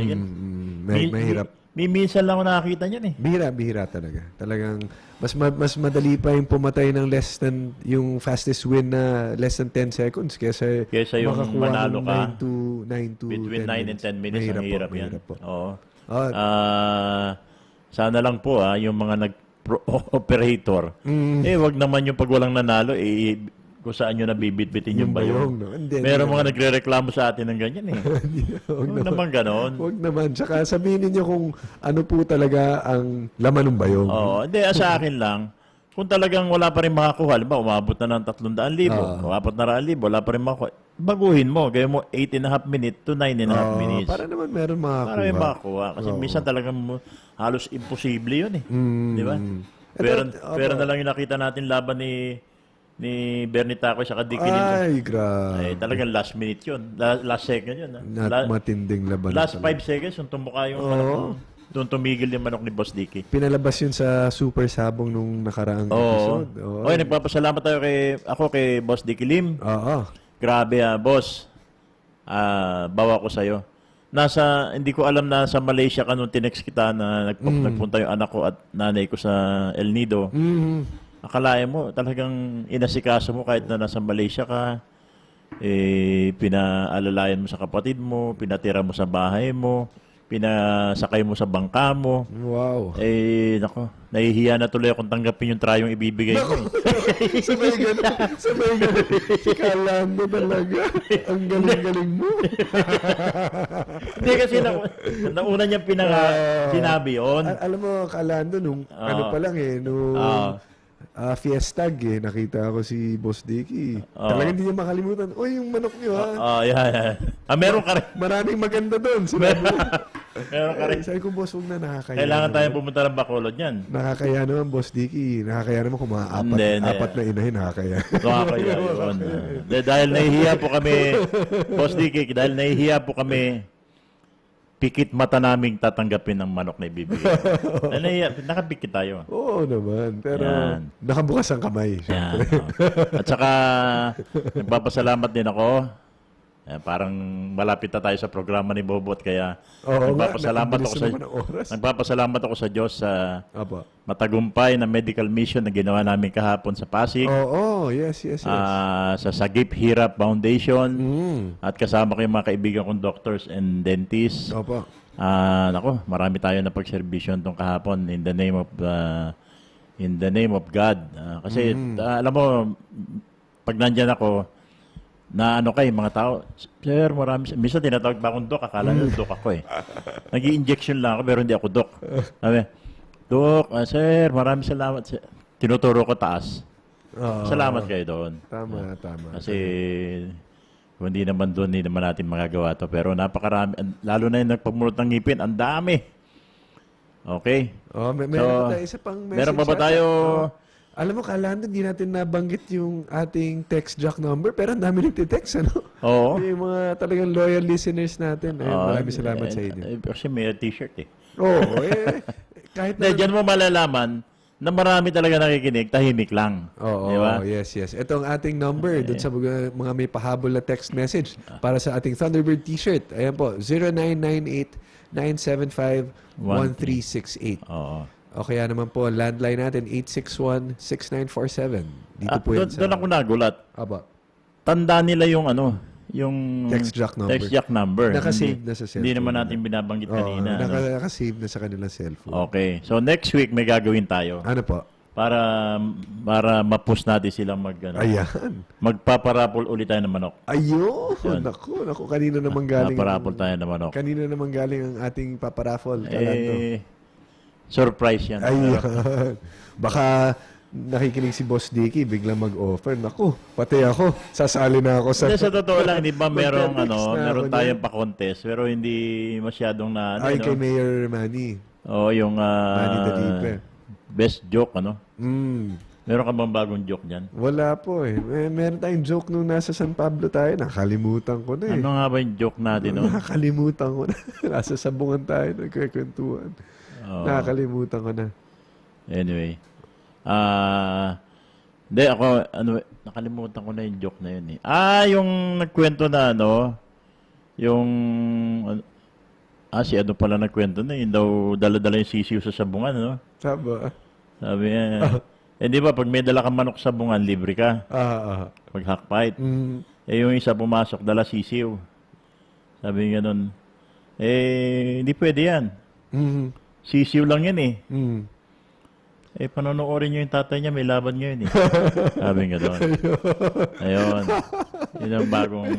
Mahirap. Minsan lang ako nakakita niyan eh. Bihira talaga. Talagang mas madali pa yung pumatay ng less than yung fastest win na less than 10 seconds kaysa yung makakuha manalo ng ka 9 to between 9 and 10 minutes. Mahirap Ang hirap po, yan. mahirap po. Oo. Ah, Sana lang po yung mga nag-operator. Wag naman yung pag walang nanalo, kung saan nyo nabibitbitin yung bayong. no? Hindi, Meron hindi mga nagre-reklamo sa atin ng ganyan eh. Huwag naman ganon. Huwag naman. Tsaka sabihin niyo kung ano po talaga ang laman ng bayong. Oo, hindi, sa akin lang, kung talagang wala pa rin makakuha, halimbawa, umabot na ng 300,000 o 400,000, wala pa rin makakuha, baguhin mo. Gawin mo 8.5 minutes to 9.5 minutes. Para naman meron makakuha. Para may makakuha. Kasi minsan talagang halos imposible yun eh. Di ba? Pero na lang yung nakita natin laban ni Bernie Taco sa Dicky Lin. Ay, grabe. Talagang last minute yun. Last second yun. Matinding laban. Last talaga. 5 seconds, yung tumuka yung manok. Doon tumigil yung manok ni Boss Dicky. Pinalabas yun sa Super Sabong nung nakaraang episode. Oo. Okay, nagpapasalamat tayo kay Boss Dicky Lim. Oo. Grabe boss. Bawa ko sa'yo. Hindi ko alam na sa Malaysia ka nung tinext kita na nagpunta yung anak ko at nanay ko sa El Nido. Akalain mo, talagang inasikaso mo kahit na nasa Malaysia ka. Pinaalalayan mo sa kapatid mo, pinatira mo sa bahay mo, pinasakay mo sa bangka mo. Wow. Nako, nahihiya na tuloy akong tanggapin yung trayong ibibigay mo. Sabay ganun. Si Calando talaga. Ang galing-galing mo. Hindi kasi nauna niya sinabi yun. Alam mo, Calando, nung ano pa lang nung Fiestag nakita ko si Boss Dicky. Talagang hindi niya makalimutan. Uy, yung manok niyo ha. Yeah. Meron ka rin. Maraming maganda doon. Sinabi mo. Meron ka rin. Sabi ko, boss, huwag na nakakaya. Kailangan tayong pumunta ng Bacolod yan. Nakakaya naman, Boss Dicky. Nakakaya naman kung mga apat na inahin, nakakaya. Nakakaya yun. Dahil nahihiya po kami, Boss Dicky, dahil nahihiya po kami pikit mata naming tatanggapin ng manok na ibibigay. Nakapikit tayo. Oo naman. Pero Yan. nakabukas ang kamay. Yan, Siyempre. oh. At saka, nagpapasalamat din ako. Parang malapit na tayo sa programa ni Bobot, kaya Oo nga, nagpapasalamat nakabilis ako sa naman ang oras. nagpapasalamat ako sa Diyos sa Apo. matagumpay na medical mission na ginawa namin kahapon sa Pasig. Oo, yes. Sa Sagip Hirap Foundation. Mm. At kasama ko yung mga kaibigan kong doctors and dentists. Opo. Nako, marami tayo na pagserbisyon tong kahapon in the name of God. Kasi alam mo, pag nandyan ako, na ano kay mga tao, sir, marami. Minsan tinatawag pa akong doc, akala nyo doc ako eh. Nag-i-injection lang ako, pero hindi ako doc. Sabi, doc, sir, maraming salamat. Tinuturo ko taas. Salamat kayo doon. Tama. Kasi kung hindi naman doon, hindi naman natin magagawa to. Pero napakarami, lalo na yung nagpagmulot ng ngipin, ang dami. Okay? Oh, meron tayo isa pang message. Meron pa ba tayo? Alam mo, Kalando, hindi natin nabanggit yung ating text jack number, pero ang dami nagtitext, ano? Oo. Yung mga talagang loyal listeners natin. Ayun, maraming salamat sa inyo. Kasi may t-shirt eh. Oo, kahit na... Diyan mo malalaman na marami talaga nakikinig, tahimik lang. Oo, Di ba? yes. Ito ang ating number doon sa mga may pahabol na text message para sa ating Thunderbird t-shirt. Ayan po, 0998-975-1368. Oo. O kaya naman po, landline natin, 861-6947. Dito po yan sa... Doon ako nagulat. Aba, Tanda nila yung ano, yung Text jack number. Text jack number. Nakasave na sa cellphone. Hindi naman natin binabanggit kanina. ano? nakasave na sa kanilang cellphone. Okay. So next week may gagawin tayo Ano po? para ma-push natin silang Ayan. magpaparapol ulit tayo ng manok. Ayun! Yun. Naku, kanino naman galing... Paparapol tayo ng manok. Kanino naman galing ang ating paparaffle, Kalando? Surprise yan. Ayan. Baka nakikinig si Boss Dicky, biglang mag-offer. Naku, pati ako. Sasali na ako sa... Hindi, sa totoo lang, di ba merong Magte-text na meron ako tayong niyan. pa-contest pero hindi masyadong na Ay, kay Mayor Manny. yung Manny the Deeper. best joke Mm. Meron ka bang bagong joke diyan? Wala po eh. Meron tayong joke nung nasa San Pablo tayo. Nakalimutan ko na eh. Ano nga ba yung joke natin noon? Nakalimutan ko na. Nasa sabungan tayo. Nagkakwentuhan. Nakakalimutan ko na. Anyway. Hindi, ako, nakalimutan ko na yung joke na yun eh. Yung nagkwento na yung, si ano pala nagkwento na, yung daw dala-dala yung sisiw sa sabungan, Sabi niya, di ba, pag may dala kang manok sa sabungan, libre ka. Pag hakpait. Yung isa pumasok, dala sisiw. Sabi niya nun, hindi pwede yan. Sisiw lang yan eh. Panonoorin niyo yung tatay niya, may laban ngayon eh. Sabi nga doon. Ayun. Yun ang bagong...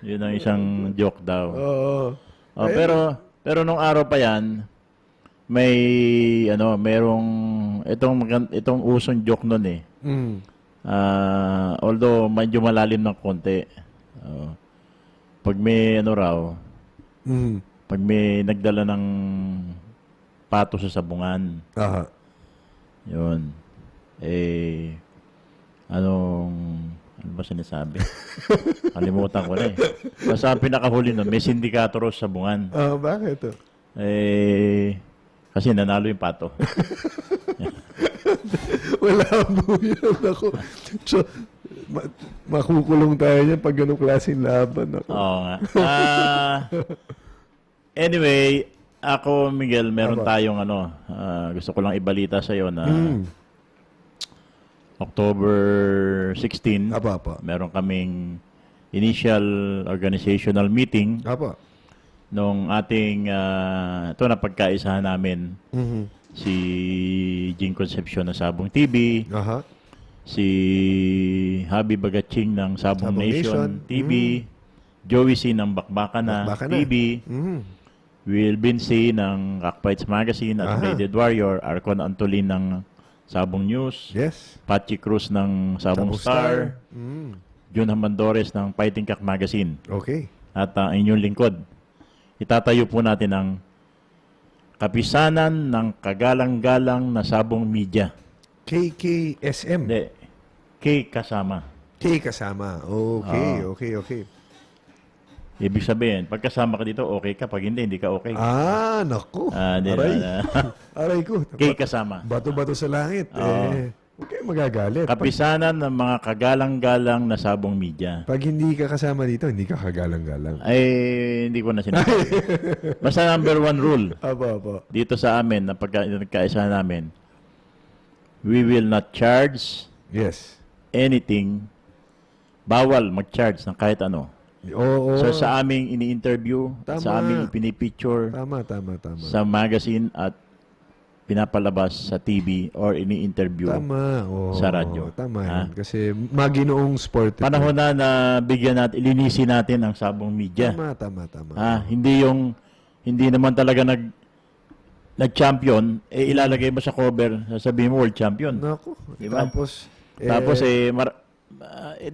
Yun ang isang joke daw. Pero nung araw pa yan, may merong itong usong joke nun eh. Although medyo malalim ng konti. Pag may pag may nagdala ng pato sa sabungan. Yun. Ano ba sinasabi? Kalimutan ko na eh. Basta ang pinakahuli nun, may sindikato raw sa sabungan. Bakit? Kasi nanalo yung pato. Wala mo yan. Ako. Makukulong tayo niyan pag ganong klaseng laban. Oo nga. Anyway, ako, Miguel, meron tayong gusto ko lang ibalita sa iyo na October 16, meron kaming initial organizational meeting nung ating ito na pagkaisahan namin si Jing Concepcion ng Sabong TV, si Habi Bagaching ng Sabong Nation TV, Joey C. ng Bakbakana TV, Will Binsi ng Rockfights Magazine at Rated Warrior, Arcon Antolin ng Sabong News, Pachi Cruz ng Sabong Star, Jun Hamandores ng Fighting Cock Magazine. Okay. At ang inyong lingkod. Itatayo po natin ang Kapisanan ng Kagalang-Galang na Sabong Media. KKSM? Hindi. K kasama. K kasama. Okay. Ibig sabihin, pagkasama ka dito, okay ka. Pag hindi ka okay. Naku. Di ba? Aray. Aray ko. Kay kasama. Bato-bato sa langit. Huwag kayong magagalit. Kapisanan ng mga kagalang-galang na sabong media. Pag hindi ka kasama dito, hindi ka kagalang-galang. Ay, hindi ko na sinasabi. Basta number one rule Apo. dito sa amin, na pagka nagkaisa namin, we will not charge Yes. anything. Bawal mag-charge ng kahit ano. Oo. So sa aming ini-interview, Tama. sa aming pinipicture, Tama. sa magazine at pinapalabas sa TV or ini-interview. Tama. Oo. sa radyo. Tama Ha? yan. Kasi maginoong sport. ito. Panahon na bigyan natin, ilinisin natin ang sabong media. Tama. Hindi naman talaga nag-champion, ilalagay mo sa cover, sasabihin mo world champion. Naku. Diba? Tapos,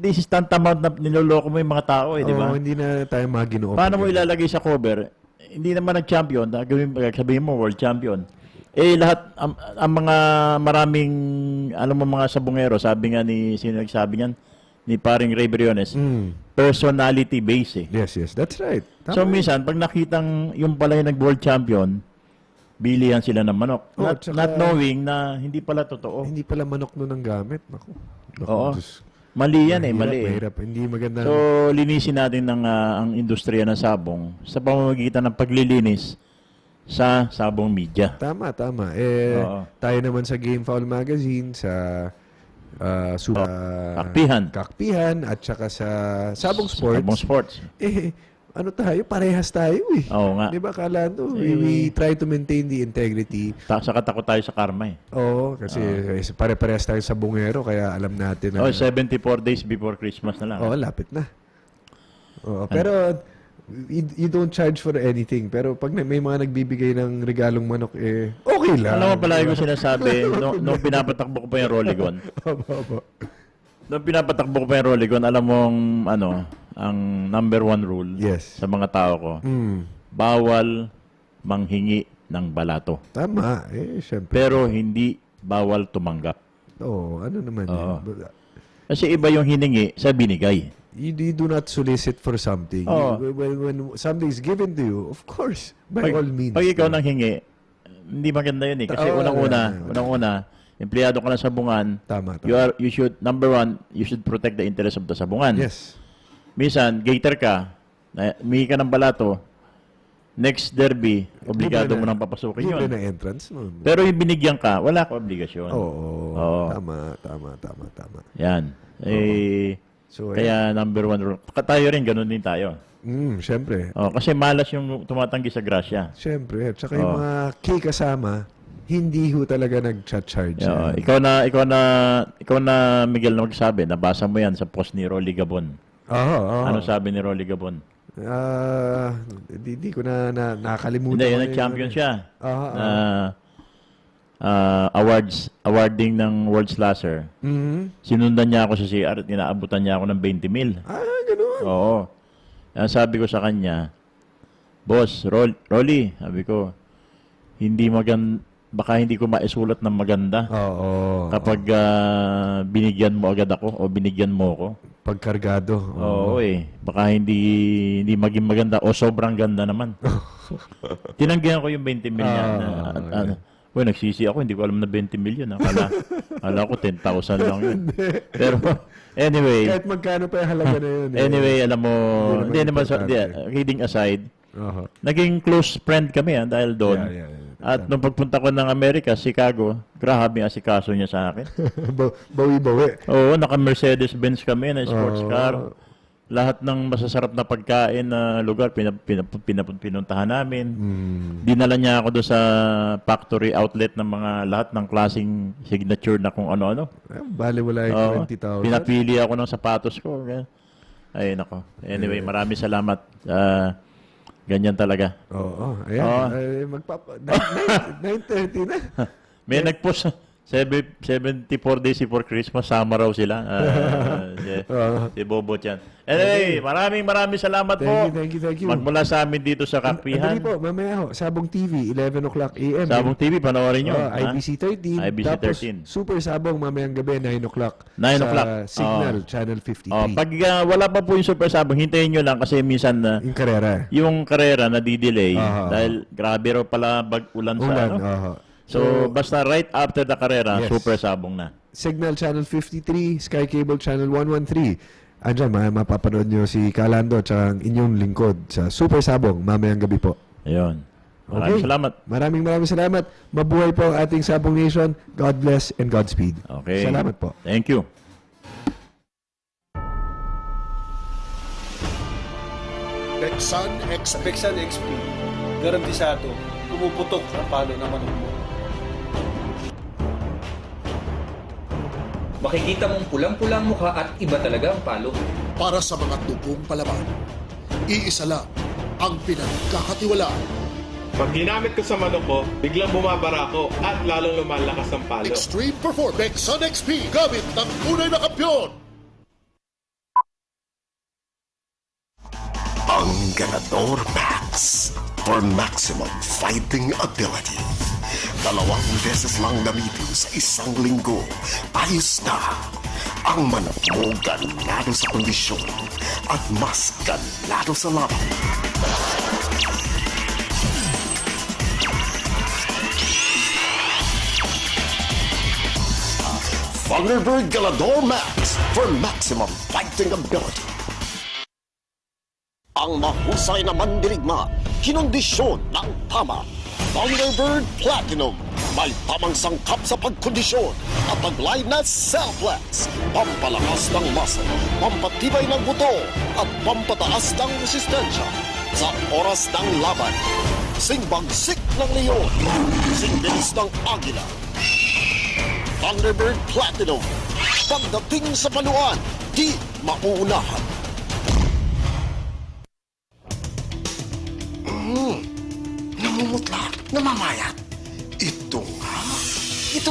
this is tantamount na niloloko mo yung mga tao, di ba? hindi na tayo maginoong. Paano mo ilalagay sa cover? Hindi naman nag-champion, sabihin mo world champion. Lahat, ang mga maraming, alam mo mga sabongero, sabi nga sino nagsabi niyan? Ni paring Ray Briones, personality base Yes. That's right. Tama. So minsan, pag nakitang yung pala yung nag-world champion, bilihan sila ng manok. Not knowing na hindi pala totoo. Hindi pala manok nun ang gamit. Naku. Oo. Diyos. Mali yan mali. Mahirap. Hindi maganda. So, linisin natin ang industriya ng sabong sa pamamagitan ng paglilinis sa sabong media. Tama. Oo. Tayo naman sa Game Foul Magazine, sa Kakpihan, at saka sa Sabong Sports. Sabong Sports. Parehas tayo eh. Oo nga. Di ba, kala we try to maintain the integrity. Saka takot tayo sa karma Oo, kasi pare-parehas tayo sa bungero, kaya alam natin na... 74 days before Christmas na lang. Oo, lapit na. Oo, pero you don't charge for anything. Pero pag may mga nagbibigay ng regalong manok, okay lang. Alam mo palagi ko sinasabi, nung pinapatakbo ko pa yung Rolligon. Nung pinapatakbo ko pa yung Rolligon, alam mong ang number one rule sa mga tao ko, bawal manghingi ng balato. Tama, syempre. Pero hindi bawal tumanggap. Oo, ano naman Oo. yun? Kasi iba yung hiningi sa binigay. You do not solicit for something. Oo. When something is given to you, of course, by all means. Pag ikaw nang hingi, hindi maganda yun Kasi unang-una, empleyado ka na sa sabungan. Tama. You should, number one, you should protect the interest of the sabungan. Yes. Minsan, gator ka, humingi ka ng balato, next derby, obligado mo nang papasukin yun. Libre na entrance nun. Pero yung binigyan ka, wala ka obligasyon. Oo. Tama. Yan. So, Kaya number one rule. Tayo rin, ganun din tayo. syempre. Kasi malas yung tumatanggi sa grasya. Syempre. Tsaka yung mga kasama, hindi ho talaga nag-charge. Ikaw na Miguel na magsabi, nabasa mo yan sa post ni Rolly Gabon. Ano sabi ni Rolly Gabon? Di ko na nakalimutan. Hindi, nag-champion siya. Awarding ng World Slasher. Sinundan niya ako sa CR at inaabutan niya ako ng 20 mil. Ganun. Oo. Sabi ko sa kanya, Boss, Rolly, sabi ko, baka hindi ko maisulat ng maganda kapag binigyan mo agad ako o binigyan mo ako. Pagkargado. Oo baka hindi maging maganda o sobrang ganda naman. Tinanggihan ko yung 20 million. Nagsisi ako, hindi ko alam na 20 million. Akala ko 10,000 lang yun. Pero anyway. Kahit magkano pa yung halaga na yun. Anyway, alam mo, hindi naman kidding aside, naging close friend kami dahil doon. At nung pagpunta ko ng Amerika, Chicago, grabe ang asikaso niya sa akin. Bawi-bawi. Oo, naka-Mercedes-Benz kami na sports car. Lahat ng masasarap na pagkain na lugar, pinuntahan namin. Dinala niya ako doon sa factory outlet ng mga lahat ng klaseng signature na kung ano-ano. Bale, wala yung 20,000. Pinapili ako ng sapatos ko. Ay, nako. Anyway, maraming salamat. Ganyan talaga. Ayan. 9:30 na. May nag-post 74 days before Christmas, sama raw sila. Si Bobo Chan. Anyway, maraming salamat po. Thank you. Magmula sa amin dito sa Kapihan. Andali po, mamaya ho, Sabong TV, 11 o'clock a.m. Sabong TV, panoorin nyo. IBC 13. IBC Tapos 13. Super Sabong mamayang gabi, 9 o'clock. 9 o'clock. Sa Signal, Channel 53. Pag wala pa po yung Super Sabong, hintayin nyo lang kasi minsan Yung karera. yung karera na di-delay dahil grabe raw pala ulan sa ano. So, basta right after the karera, Yes. Super Sabong na. Signal Channel 53, Sky Cable Channel 113. Andyan, mapapanood nyo si Kalando at ang inyong lingkod sa Super Sabong mamayang gabi po. Ayun. Maraming salamat. Maraming salamat. Mabuhay po ang ating Sabong Nation. God bless and Godspeed. Okay. Salamat po. Thank you. Bexan XP. Bexan XP, garantisado, pumuputok ang palo ng manok mo. Makikita mong pulang-pulang mukha at iba talaga ang palo. Para sa mga tubong palaban, iisa lang ang pinagkakatiwalaan. Pag ginamit ko sa manok ko, biglang bumabara ako at lalong lumalakas ang palo. Extreme Performance Bexan XP gamit ng tunay na kampyon. Ang Ganador Max for maximum fighting ability. 2 beses lang gamitin sa isang linggo. Ayos na. Ang manok mo ganado sa kondisyon at mas ganado sa laban. Thunderbird Galador Max for maximum fighting ability. Ang mahusay na mandirigma, kinondisyon ng tama. Thunderbird Platinum, may tamang sangkap sa pagkondisyon at taglay na Cellplex, pampalakas ng muscle, pampatibay ng buto at pampataas ng resistensya sa oras ng laban. Singbagsik ng leon, singbilis ng agila. Thunderbird Platinum, pagdating sa paluan, di mauunahan. Namumutla, namamayat. Ito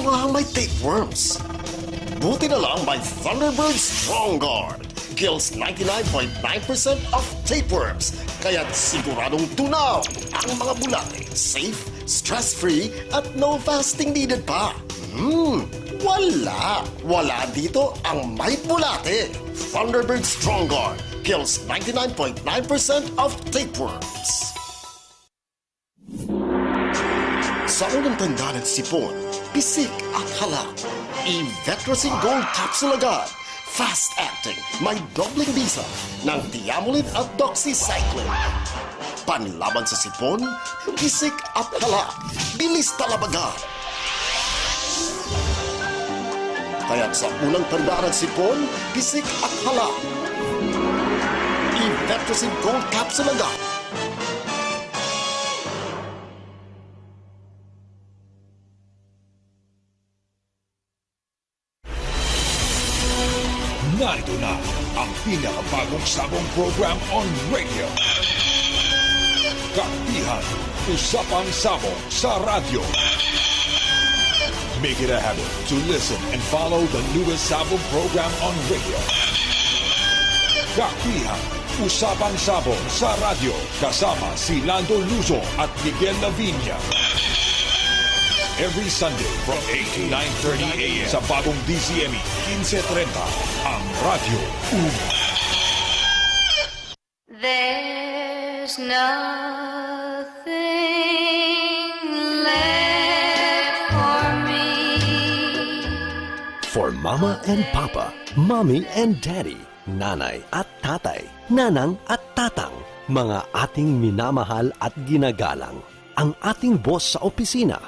nga ang may tapeworms. Buti na lang may Thunderbird Strong Guard. Kills 99.9% of tapeworms. Kaya't siguradong tunaw ang mga bulate. Safe, stress-free, at no fasting needed pa. Wala dito ang may bulate. Thunderbird Strong Guard. Kills 99.9% of tapeworms. Sa unang tanda ng sipon, pisik at halak, i-Vetracin Gold Capsule agad. Fast-acting, may dobling bisa ng Diamolid at Doxycycline. Panlaban sa sipon, pisik at halak, bilis talabagan. Kaya't sa unang tanda ng sipon, pisik at halak, i-Vetracin Gold Capsule agad. Narito na ang pinakabagong sabong program on radio. Kapihan, Usapang Sabong sa radyo. Make it a habit to listen and follow the newest sabong program on radio. Kapihan, Usapang Sabong sa radyo. Kasama si Lando Luzon at Miguel Lavinia. Every Sunday from 8 to 9:30 a.m. sa bagong DCME 1530, ang Radyo Una. There's nothing left for me. For Mama and Papa, Mommy and Daddy, Nanay at Tatay, Nanang at Tatang, mga ating minamahal at ginagalang, ang ating boss sa opisina,